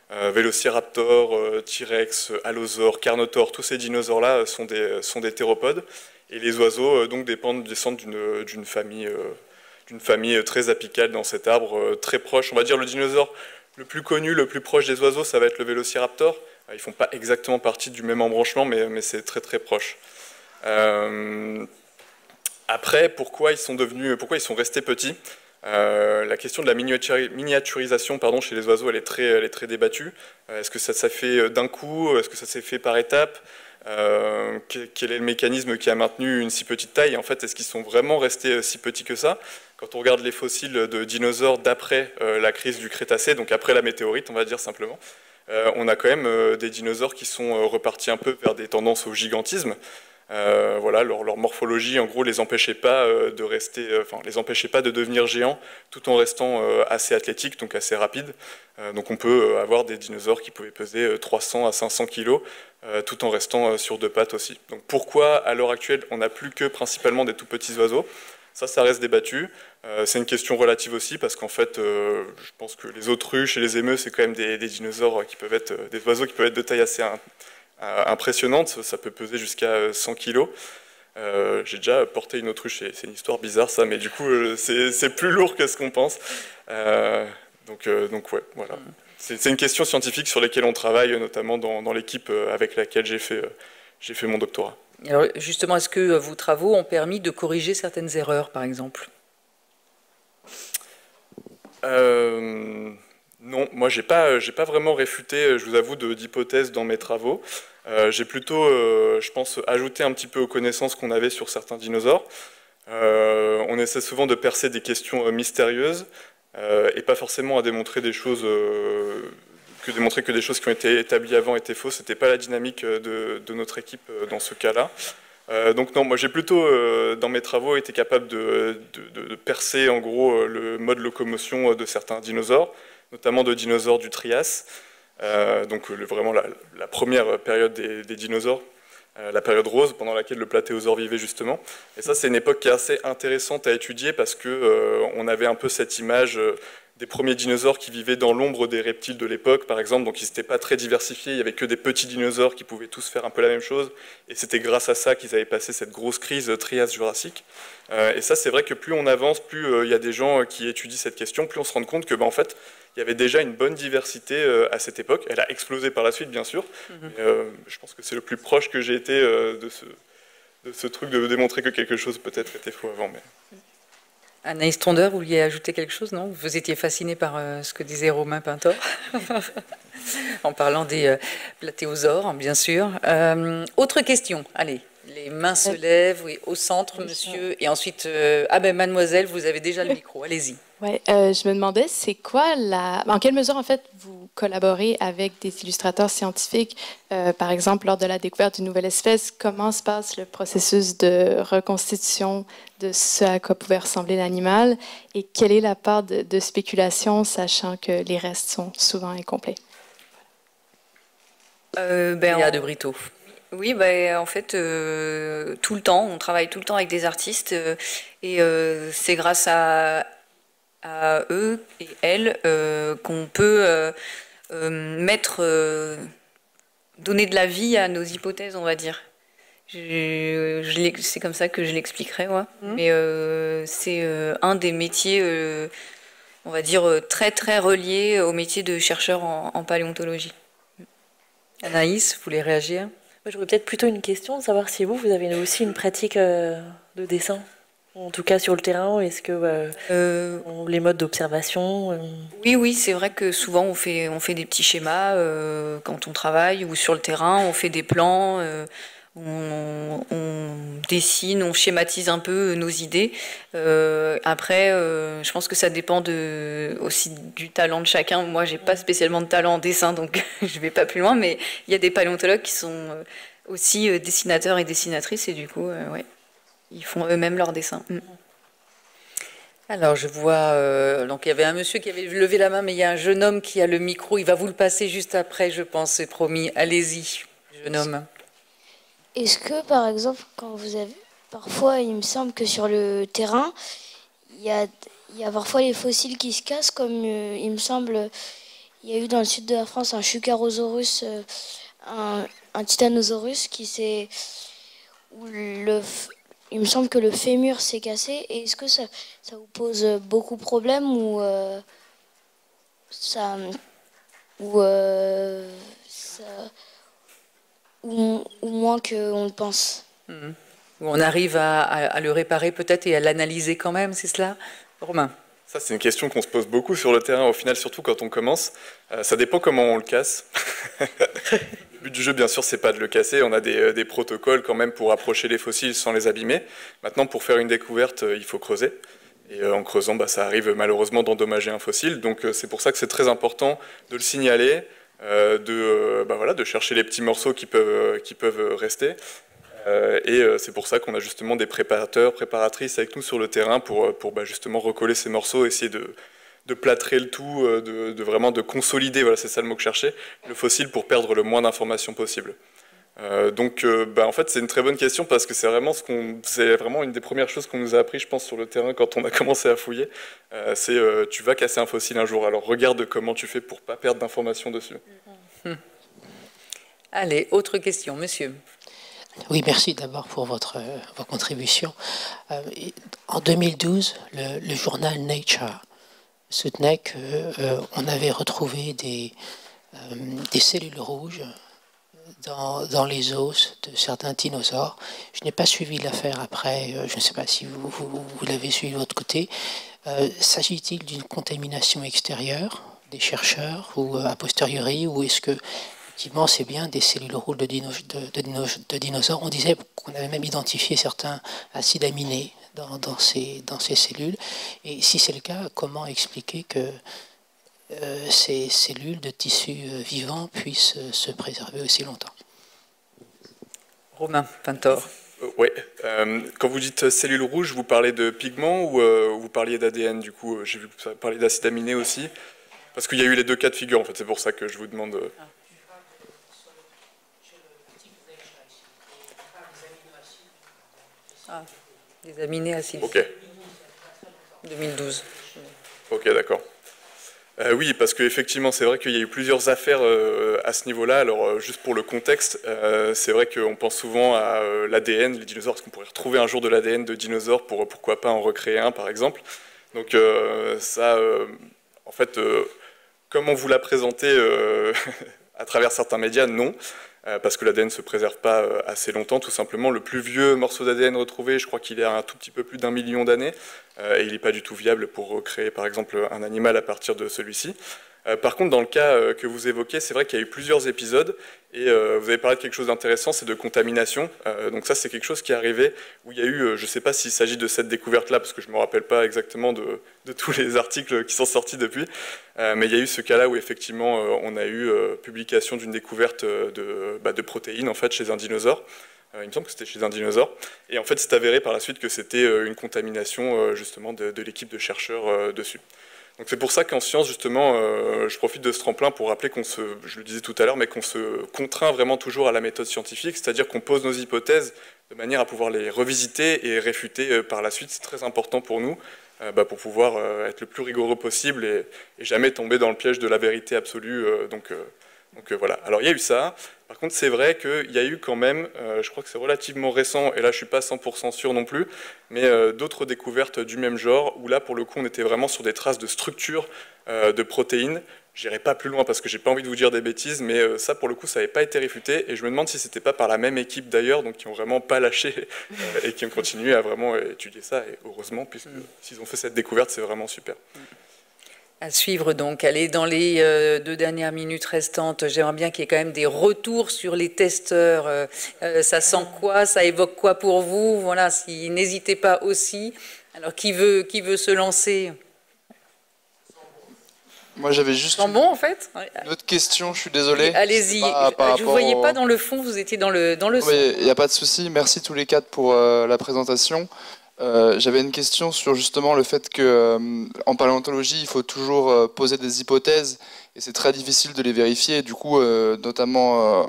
C: Vélociraptor, T-Rex, Allosaure, Carnotaure, tous ces dinosaures-là sont des théropodes. Et les oiseaux donc descendent d'une famille très apicale dans cet arbre, très proche. On va dire le dinosaure le plus connu, le plus proche des oiseaux, ça va être le Vélociraptor. Ils ne font pas exactement partie du même embranchement, mais c'est très très proche. Après, pourquoi ils sont restés petits? La question de la miniaturisation chez les oiseaux, elle est très débattue. Est-ce que ça s'est fait d'un coup? Est-ce que ça s'est fait par étapes? Quel est le mécanisme qui a maintenu une si petite taille? En fait, est-ce qu'ils sont vraiment restés si petits que ça? Quand on regarde les fossiles de dinosaures d'après la crise du Crétacé, donc après la météorite, on va dire simplement, on a quand même des dinosaures qui sont repartis un peu vers des tendances au gigantisme. Voilà, leur morphologie, en gros, les empêchait pas de rester, les empêchait pas de devenir géants, tout en restant assez athlétiques, donc assez rapides. Donc on peut avoir des dinosaures qui pouvaient peser 300 à 500 kilos, tout en restant sur deux pattes aussi. Donc pourquoi, à l'heure actuelle, on n'a plus que principalement des tout petits oiseaux? Ça reste débattu. C'est une question relative aussi, parce qu'en fait, je pense que les autruches et les émeus, c'est quand même des dinosaures qui peuvent être, des oiseaux qui peuvent être de taille assez impressionnante, ça peut peser jusqu'à 100 kilos. J'ai déjà porté une autruche, c'est une histoire bizarre ça, mais du coup c'est plus lourd que ce qu'on pense. Donc ouais, voilà. C'est une question scientifique sur laquelle on travaille, notamment dans l'équipe avec laquelle j'ai fait mon doctorat.
A: Alors justement, est-ce que vos travaux ont permis de corriger certaines erreurs, par exemple?
C: Non, moi j'ai pas vraiment réfuté, je vous avoue, d'hypothèses dans mes travaux. J'ai plutôt, je pense, ajouté un petit peu aux connaissances qu'on avait sur certains dinosaures. On essaie souvent de percer des questions mystérieuses et pas forcément à démontrer des choses démontrer que des choses qui ont été établies avant étaient fausses. C'était pas la dynamique de notre équipe dans ce cas-là. Donc non, moi j'ai plutôt, dans mes travaux, été capable de percer en gros le mode locomotion de certains dinosaures, notamment de dinosaures du Trias, donc vraiment la première période des dinosaures, la période rose pendant laquelle le platéosaure vivait justement. Et ça c'est une époque qui est assez intéressante à étudier parce que on avait un peu cette image des premiers dinosaures qui vivaient dans l'ombre des reptiles de l'époque, par exemple, donc ils n'étaient pas très diversifiés, il n'y avait que des petits dinosaures qui pouvaient tous faire un peu la même chose, et c'était grâce à ça qu'ils avaient passé cette grosse crise Trias-Jurassique. Et ça, c'est vrai que plus on avance, plus il y a des gens qui étudient cette question, plus on se rend compte que, en fait, il y avait déjà une bonne diversité à cette époque. Elle a explosé par la suite, bien sûr, mais je pense que c'est le plus proche que j'ai été de ce truc de démontrer que quelque chose peut-être était faux avant. Mais...
A: Anaïs Tondeur, vous vouliez ajouter quelque chose, non? Vous étiez fascinée par ce que disait Romain Pintor, en parlant des platéosaures, bien sûr. Autre question, allez, les mains se lèvent, oui, au centre, monsieur, et ensuite, mademoiselle, vous avez déjà le micro, allez-y.
H: Ouais, je me demandais, c'est quoi en quelle mesure, en fait, vous collaborez avec des illustrateurs scientifiques, par exemple, lors de la découverte d'une nouvelle espèce, comment se passe le processus de reconstitution de ce à quoi pouvait ressembler l'animal, et quelle est la part de spéculation, sachant que les restes sont souvent incomplets?
A: Léa de Brito.
B: Oui, en fait, tout le temps, on travaille tout le temps avec des artistes, et c'est grâce à eux et elles qu'on peut donner de la vie à nos hypothèses, on va dire. C'est comme ça que je l'expliquerai, moi. Mais c'est un des métiers, on va dire, très très reliés au métier de chercheur en paléontologie.
A: Anaïs, vous voulez réagir?
D: J'aurais peut-être plutôt une question, de savoir si vous avez aussi une pratique de dessin, en tout cas sur le terrain. Est-ce que les modes d'observation
B: Oui, c'est vrai que souvent on fait des petits schémas quand on travaille, ou sur le terrain, on fait des plans, on dessine, on schématise un peu nos idées. Après, je pense que ça dépend aussi du talent de chacun. Moi, j'ai pas spécialement de talent en dessin, donc je vais pas plus loin, mais il y a des paléontologues qui sont aussi dessinateurs et dessinatrices, et du coup, ouais, ils font eux-mêmes leurs dessins.
A: Alors, je vois, donc il y avait un monsieur qui avait levé la main, mais il y a un jeune homme qui a le micro. Il va vous le passer juste après, je pense, c'est promis. Allez-y, jeune homme.
I: Est-ce que, par exemple, quand vous avez... Parfois, il me semble que sur le terrain, il y a parfois les fossiles qui se cassent, comme il me semble, il y a eu dans le sud de la France un Chucarosaurus, un Titanosaurus qui s'est... Il me semble que le fémur s'est cassé. Et est-ce que ça vous pose beaucoup de problèmes ou moins qu'on le pense?
A: On arrive à le réparer peut-être et à l'analyser quand même, c'est cela, Romain?
C: Ça, c'est une question qu'on se pose beaucoup sur le terrain, au final, surtout quand on commence. Ça dépend comment on le casse. Le but du jeu, bien sûr, c'est pas de le casser. On a des protocoles quand même pour approcher les fossiles sans les abîmer. Maintenant, pour faire une découverte, il faut creuser. Et en creusant, ça arrive malheureusement d'endommager un fossile. Donc c'est pour ça que c'est très important de le signaler, de chercher les petits morceaux qui peuvent rester. C'est pour ça qu'on a justement des préparateurs, préparatrices avec nous sur le terrain pour justement recoller ces morceaux, essayer de plâtrer le tout, vraiment de consolider, voilà, c'est ça le mot que je cherchais, le fossile pour perdre le moins d'informations possible. En fait, c'est une très bonne question parce que c'est vraiment une des premières choses qu'on nous a appris, je pense, sur le terrain quand on a commencé à fouiller. Tu vas casser un fossile un jour, alors regarde comment tu fais pour pas perdre d'informations dessus.
A: Allez, autre question, monsieur.
G: Oui, merci d'abord pour votre contribution. En 2012, le journal Nature soutenait qu'on avait retrouvé des cellules rouges dans les os de certains dinosaures. Je n'ai pas suivi l'affaire après, je ne sais pas si vous l'avez suivi de votre côté. S'agit-il d'une contamination extérieure des chercheurs ou a posteriori, ou est-ce que effectivement c'est bien des cellules rouges de dinosaures? On disait qu'on avait même identifié certains acides aminés dans ces cellules. Et si c'est le cas, comment expliquer que ces cellules de tissus vivants puissent se préserver aussi longtemps?
A: Romain Pintor.
C: Oui. Quand vous dites cellules rouges, vous parlez de pigments ou vous parliez d'ADN? Du coup, j'ai vu que vous parliez d'acides aminés aussi. Parce qu'il y a eu les deux cas de figure, en fait. C'est pour ça que je vous demande...
A: Des aminés acides.
C: Ok.
A: 2012.
C: Ok, d'accord. Oui, parce qu'effectivement, c'est vrai qu'il y a eu plusieurs affaires à ce niveau-là. Alors, juste pour le contexte, c'est vrai qu'on pense souvent à l'ADN, les dinosaures, parce qu'on pourrait retrouver un jour de l'ADN de dinosaures pour pourquoi pas en recréer un, par exemple. Donc, en fait, comme on vous l'a présenté à travers certains médias, non. Parce que l'ADN ne se préserve pas assez longtemps, tout simplement. Le plus vieux morceau d'ADN retrouvé, je crois qu'il est à un tout petit peu plus d'1 million d'années, et il n'est pas du tout viable pour recréer, par exemple, un animal à partir de celui-ci. Par contre, dans le cas que vous évoquez, c'est vrai qu'il y a eu plusieurs épisodes, et vous avez parlé de quelque chose d'intéressant, c'est de contamination. Donc ça, c'est quelque chose qui est arrivé, où il y a eu, je ne sais pas s'il s'agit de cette découverte-là, parce que je ne me rappelle pas exactement de tous les articles qui sont sortis depuis, mais il y a eu ce cas-là où effectivement, on a eu publication d'une découverte de protéines, en fait, chez un dinosaure. Il me semble que c'était chez un dinosaure. Et en fait, c'est avéré par la suite que c'était une contamination, justement, de l'équipe de chercheurs dessus. Donc c'est pour ça qu'en science, justement, je profite de ce tremplin pour rappeler je le disais tout à l'heure, mais qu'on se contraint vraiment toujours à la méthode scientifique, c'est-à-dire qu'on pose nos hypothèses de manière à pouvoir les revisiter et réfuter par la suite. C'est très important pour nous, pour pouvoir être le plus rigoureux possible et jamais tomber dans le piège de la vérité absolue. Donc voilà. Alors il y a eu ça. Par contre, c'est vrai qu'il y a eu quand même, je crois que c'est relativement récent, et là je ne suis pas 100% sûr non plus, mais d'autres découvertes du même genre, où là pour le coup on était vraiment sur des traces de structure de protéines. Je n'irai pas plus loin parce que j'ai pas envie de vous dire des bêtises, mais ça pour le coup ça n'avait pas été réfuté, et je me demande si c'était pas par la même équipe d'ailleurs, donc qui ont vraiment pas lâché et qui ont continué à vraiment étudier ça, et heureusement, puisque s'ils ont fait cette découverte, c'est vraiment super.
A: À suivre donc. Allez, dans les 2 dernières minutes restantes, j'aimerais bien qu'il y ait quand même des retours sur les testeurs. Ça sent quoi? Ça évoque quoi pour vous? Voilà, n'hésitez pas aussi. Alors, qui veut se lancer?
J: Moi, j'avais juste
A: bon, en fait.
J: Une autre question, je suis désolé.
A: Allez-y. Je ne vous voyais pas dans le fond, vous étiez dans le son.
J: Il n'y a pas de souci. Merci tous les quatre pour la présentation. J'avais une question sur justement le fait que en paléontologie, il faut toujours poser des hypothèses et c'est très difficile de les vérifier. Du coup, notamment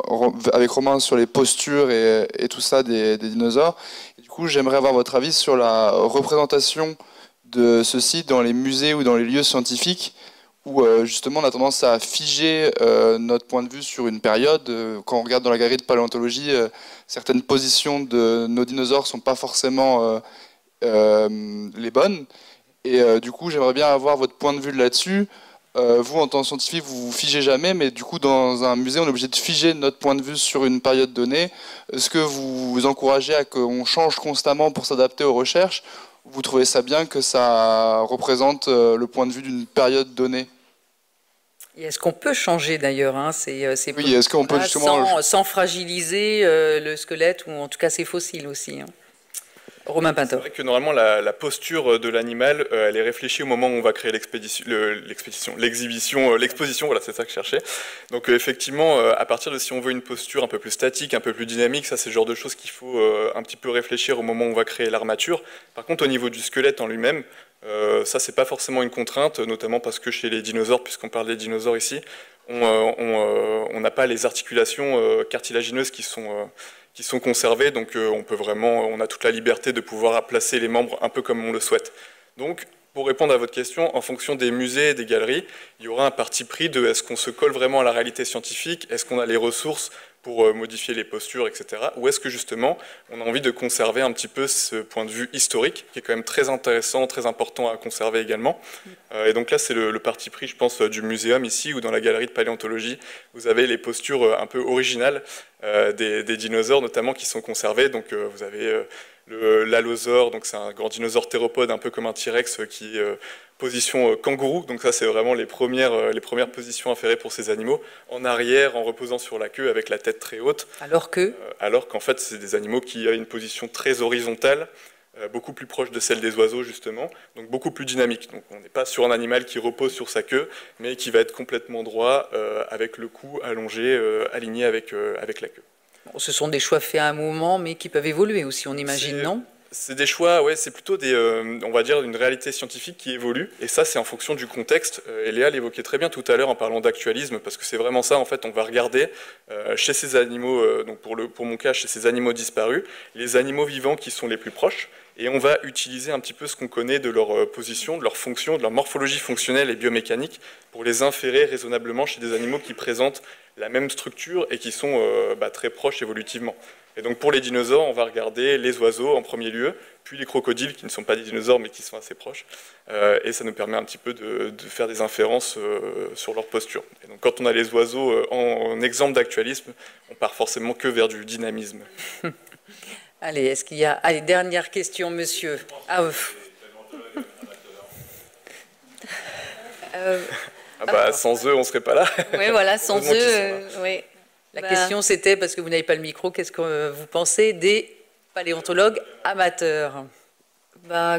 J: avec Romain sur les postures et tout ça des dinosaures. Et du coup, j'aimerais avoir votre avis sur la représentation de ceci dans les musées ou dans les lieux scientifiques, où justement on a tendance à figer notre point de vue sur une période. Quand on regarde dans la galerie de paléontologie, certaines positions de nos dinosaures ne sont pas forcément les bonnes. Et du coup, j'aimerais bien avoir votre point de vue là-dessus. Vous, en tant que scientifique, vous vous figez jamais, mais du coup, dans un musée, on est obligé de figer notre point de vue sur une période donnée. Est-ce que vous vous encouragez à qu'on change constamment pour s'adapter aux recherches? Vous trouvez ça bien que ça représente le point de vue d'une période donnée?
A: Et est-ce qu'on peut changer d'ailleurs
J: oui, est-ce qu'on peut justement
A: sans fragiliser le squelette ou en tout cas ses fossiles aussi? Romain Pintor.
C: C'est vrai que normalement la posture de l'animal, elle est réfléchie au moment où on va créer l'exposition, voilà, c'est ça que je cherchais. Donc effectivement, à partir de si on veut une posture un peu plus statique, un peu plus dynamique, ça c'est le genre de choses qu'il faut un petit peu réfléchir au moment où on va créer l'armature. Par contre, au niveau du squelette en lui-même, ça c'est pas forcément une contrainte, notamment parce que chez les dinosaures, puisqu'on parle des dinosaures ici, on n'a pas les articulations cartilagineuses qui sont conservées, donc on a toute la liberté de pouvoir placer les membres un peu comme on le souhaite. Donc, pour répondre à votre question, en fonction des musées et des galeries, il y aura un parti pris de est-ce qu'on se colle vraiment à la réalité scientifique, est-ce qu'on a les ressources pour modifier les postures, etc. Ou est-ce que justement, on a envie de conserver un petit peu ce point de vue historique, qui est quand même très intéressant, très important à conserver également. Et donc là, c'est le parti pris, je pense, du muséum ici, ou dans la galerie de paléontologie, vous avez les postures un peu originales des dinosaures, notamment, qui sont conservées. Donc vous avez l'allosaure, donc c'est un grand dinosaure théropode, un peu comme un T-Rex, qui position kangourou, donc ça c'est vraiment les premières positions inférées pour ces animaux, en arrière, en reposant sur la queue avec la tête très haute.
A: Alors
C: qu'en fait c'est des animaux qui ont une position très horizontale, beaucoup plus proche de celle des oiseaux justement, donc beaucoup plus dynamique. Donc on n'est pas sur un animal qui repose sur sa queue, mais qui va être complètement droit, avec le cou allongé, aligné avec la queue.
A: Bon, ce sont des choix faits à un moment, mais qui peuvent évoluer aussi, on imagine, non ?
C: C'est des choix, ouais, c'est plutôt on va dire, une réalité scientifique qui évolue, et ça c'est en fonction du contexte. Et Léa l'évoquait très bien tout à l'heure en parlant d'actualisme, parce que c'est vraiment ça, en fait, on va regarder chez ces animaux, donc pour mon cas, chez ces animaux disparus, les animaux vivants qui sont les plus proches, et on va utiliser un petit peu ce qu'on connaît de leur position, de leur fonction, de leur morphologie fonctionnelle et biomécanique, pour les inférer raisonnablement chez des animaux qui présentent la même structure et qui sont très proches évolutivement. Et donc pour les dinosaures, on va regarder les oiseaux en premier lieu, puis les crocodiles, qui ne sont pas des dinosaures mais qui sont assez proches. Et ça nous permet un petit peu de faire des inférences sur leur posture. Et donc quand on a les oiseaux en exemple d'actualisme, on part forcément que vers du dynamisme.
A: Allez, est-ce qu'il y a... Allez, dernière question, monsieur.
C: Sans eux, on ne serait pas là.
B: Oui, voilà, sans eux, oui.
A: La question, c'était, parce que vous n'avez pas le micro, qu'est-ce que vous pensez des paléontologues amateurs ?
B: En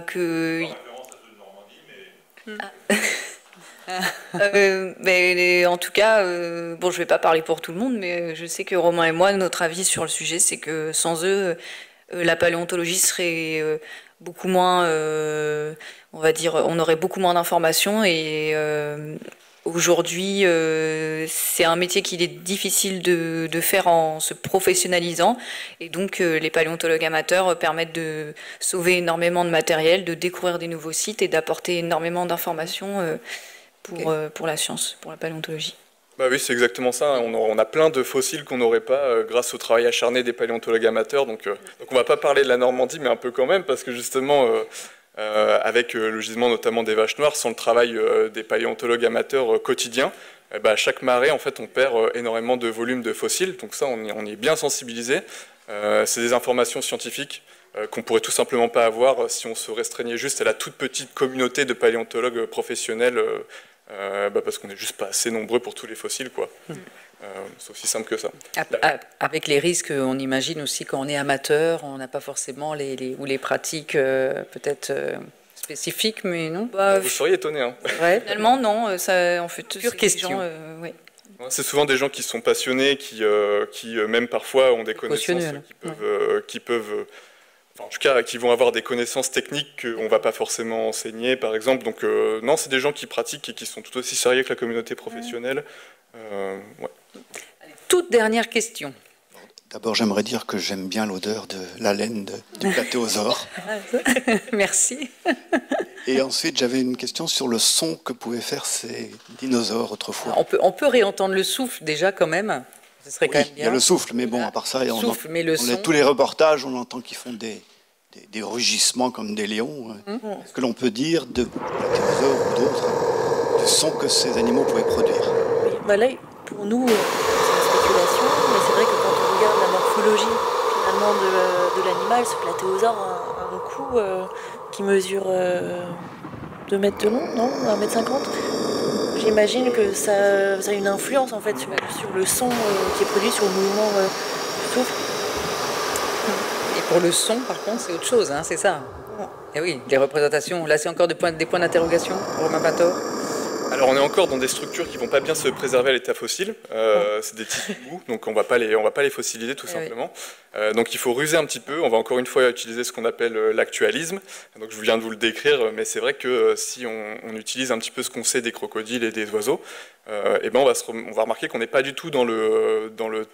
B: tout cas, je ne vais pas parler pour tout le monde, mais je sais que Romain et moi, notre avis sur le sujet, c'est que sans eux, la paléontologie serait beaucoup moins, on va dire, on aurait beaucoup moins d'informations et aujourd'hui, c'est un métier qu'il est difficile de faire en se professionnalisant. Et donc, les paléontologues amateurs permettent de sauver énormément de matériel, de découvrir des nouveaux sites et d'apporter énormément d'informations pour la science, pour la paléontologie.
C: Oui, c'est exactement ça. On a plein de fossiles qu'on n'aurait pas grâce au travail acharné des paléontologues amateurs. Donc on ne va pas parler de la Normandie, mais un peu quand même, parce que justement... avec le gisement notamment des vaches noires, sans le travail des paléontologues amateurs quotidiens, à chaque marée, en fait, on perd énormément de volume de fossiles. Donc ça, on y est bien sensibilisé. C'est des informations scientifiques qu'on pourrait tout simplement pas avoir si on se restreignait juste à la toute petite communauté de paléontologues professionnels, parce qu'on n'est juste pas assez nombreux pour tous les fossiles, quoi. C'est aussi simple que ça.
A: Avec les risques, on imagine aussi quand on est amateur, on n'a pas forcément les pratiques peut-être spécifiques, mais non.
C: Vous seriez étonné, hein.
B: Ouais. Finalement, non. Ça, en fait,
A: pure question.
B: Oui.
C: C'est souvent des gens qui sont passionnés, qui même parfois ont des connaissances qui peuvent en tout cas, qui vont avoir des connaissances techniques qu'on ne va pas forcément enseigner, par exemple. Donc, non, c'est des gens qui pratiquent et qui sont tout aussi sérieux que la communauté professionnelle.
A: Allez, toute dernière question.
K: D'abord, j'aimerais dire que j'aime bien l'odeur de la laine du platéosaure.
A: Merci.
K: Et ensuite, j'avais une question sur le son que pouvaient faire ces dinosaures autrefois.
A: On peut réentendre le souffle déjà quand même. Ce serait quand même bien.
K: Il y a le souffle, mais bon, à part ça, tous les reportages, on entend qu'ils font des rugissements comme des lions. Est-ce que l'on peut dire de platéosaures ou d'autres du son que ces animaux pouvaient produire?
D: Là, pour nous, c'est une spéculation, mais c'est vrai que quand on regarde la morphologie finalement de l'animal, ce platéosaure a un cou qui mesure 2 mètres de long, non, 1,50 m. J'imagine que ça a une influence en fait sur le son qui est produit, sur le mouvement du souffle.
A: Et Pour le son, par contre, c'est autre chose, hein, c'est ça. Et oui, les représentations, là c'est encore des points d'interrogation, Romain Pintor.
C: Alors on est encore dans des structures qui vont pas bien se préserver à l'état fossile, c'est des tissus mous, donc on va pas les fossiliser tout simplement. Donc il faut ruser un petit peu, on va encore une fois utiliser ce qu'on appelle l'actualisme, donc je viens de vous le décrire, mais c'est vrai que si on utilise un petit peu ce qu'on sait des crocodiles et des oiseaux, et ben on va remarquer qu'on n'est pas du tout dans la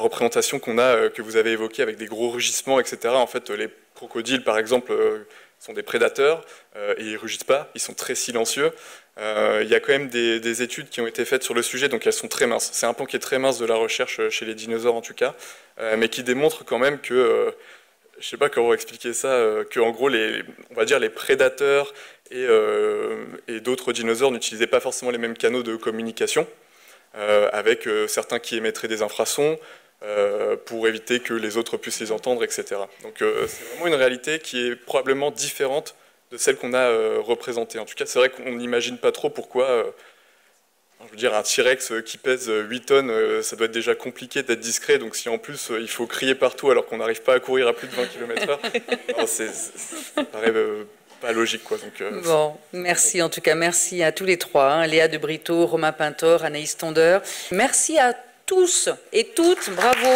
C: représentation que vous avez évoquée avec des gros rugissements, etc. En fait, les crocodiles, par exemple, sont des prédateurs et ils rugissent pas, ils sont très silencieux. Il y a quand même des études qui ont été faites sur le sujet, donc elles sont très minces. C'est un pan qui est très mince de la recherche chez les dinosaures en tout cas, mais qui démontre quand même que, je sais pas comment expliquer ça, que en gros, on va dire les prédateurs et d'autres dinosaures n'utilisaient pas forcément les mêmes canaux de communication, avec certains qui émettraient des infrasons, pour éviter que les autres puissent les entendre, etc. Donc c'est vraiment une réalité qui est probablement différente de celle qu'on a représentée. En tout cas, c'est vrai qu'on n'imagine pas trop pourquoi, je veux dire, un T-Rex qui pèse 8 tonnes, ça doit être déjà compliqué d'être discret, donc si en plus il faut crier partout alors qu'on n'arrive pas à courir à plus de 20 km/h, ça paraît pas logique, quoi. Donc,
A: bon, merci en tout cas, merci à tous les trois, hein, Léa de Brito, Romain Pintor, Anaïs Tondeur. Merci à tous et toutes, bravo.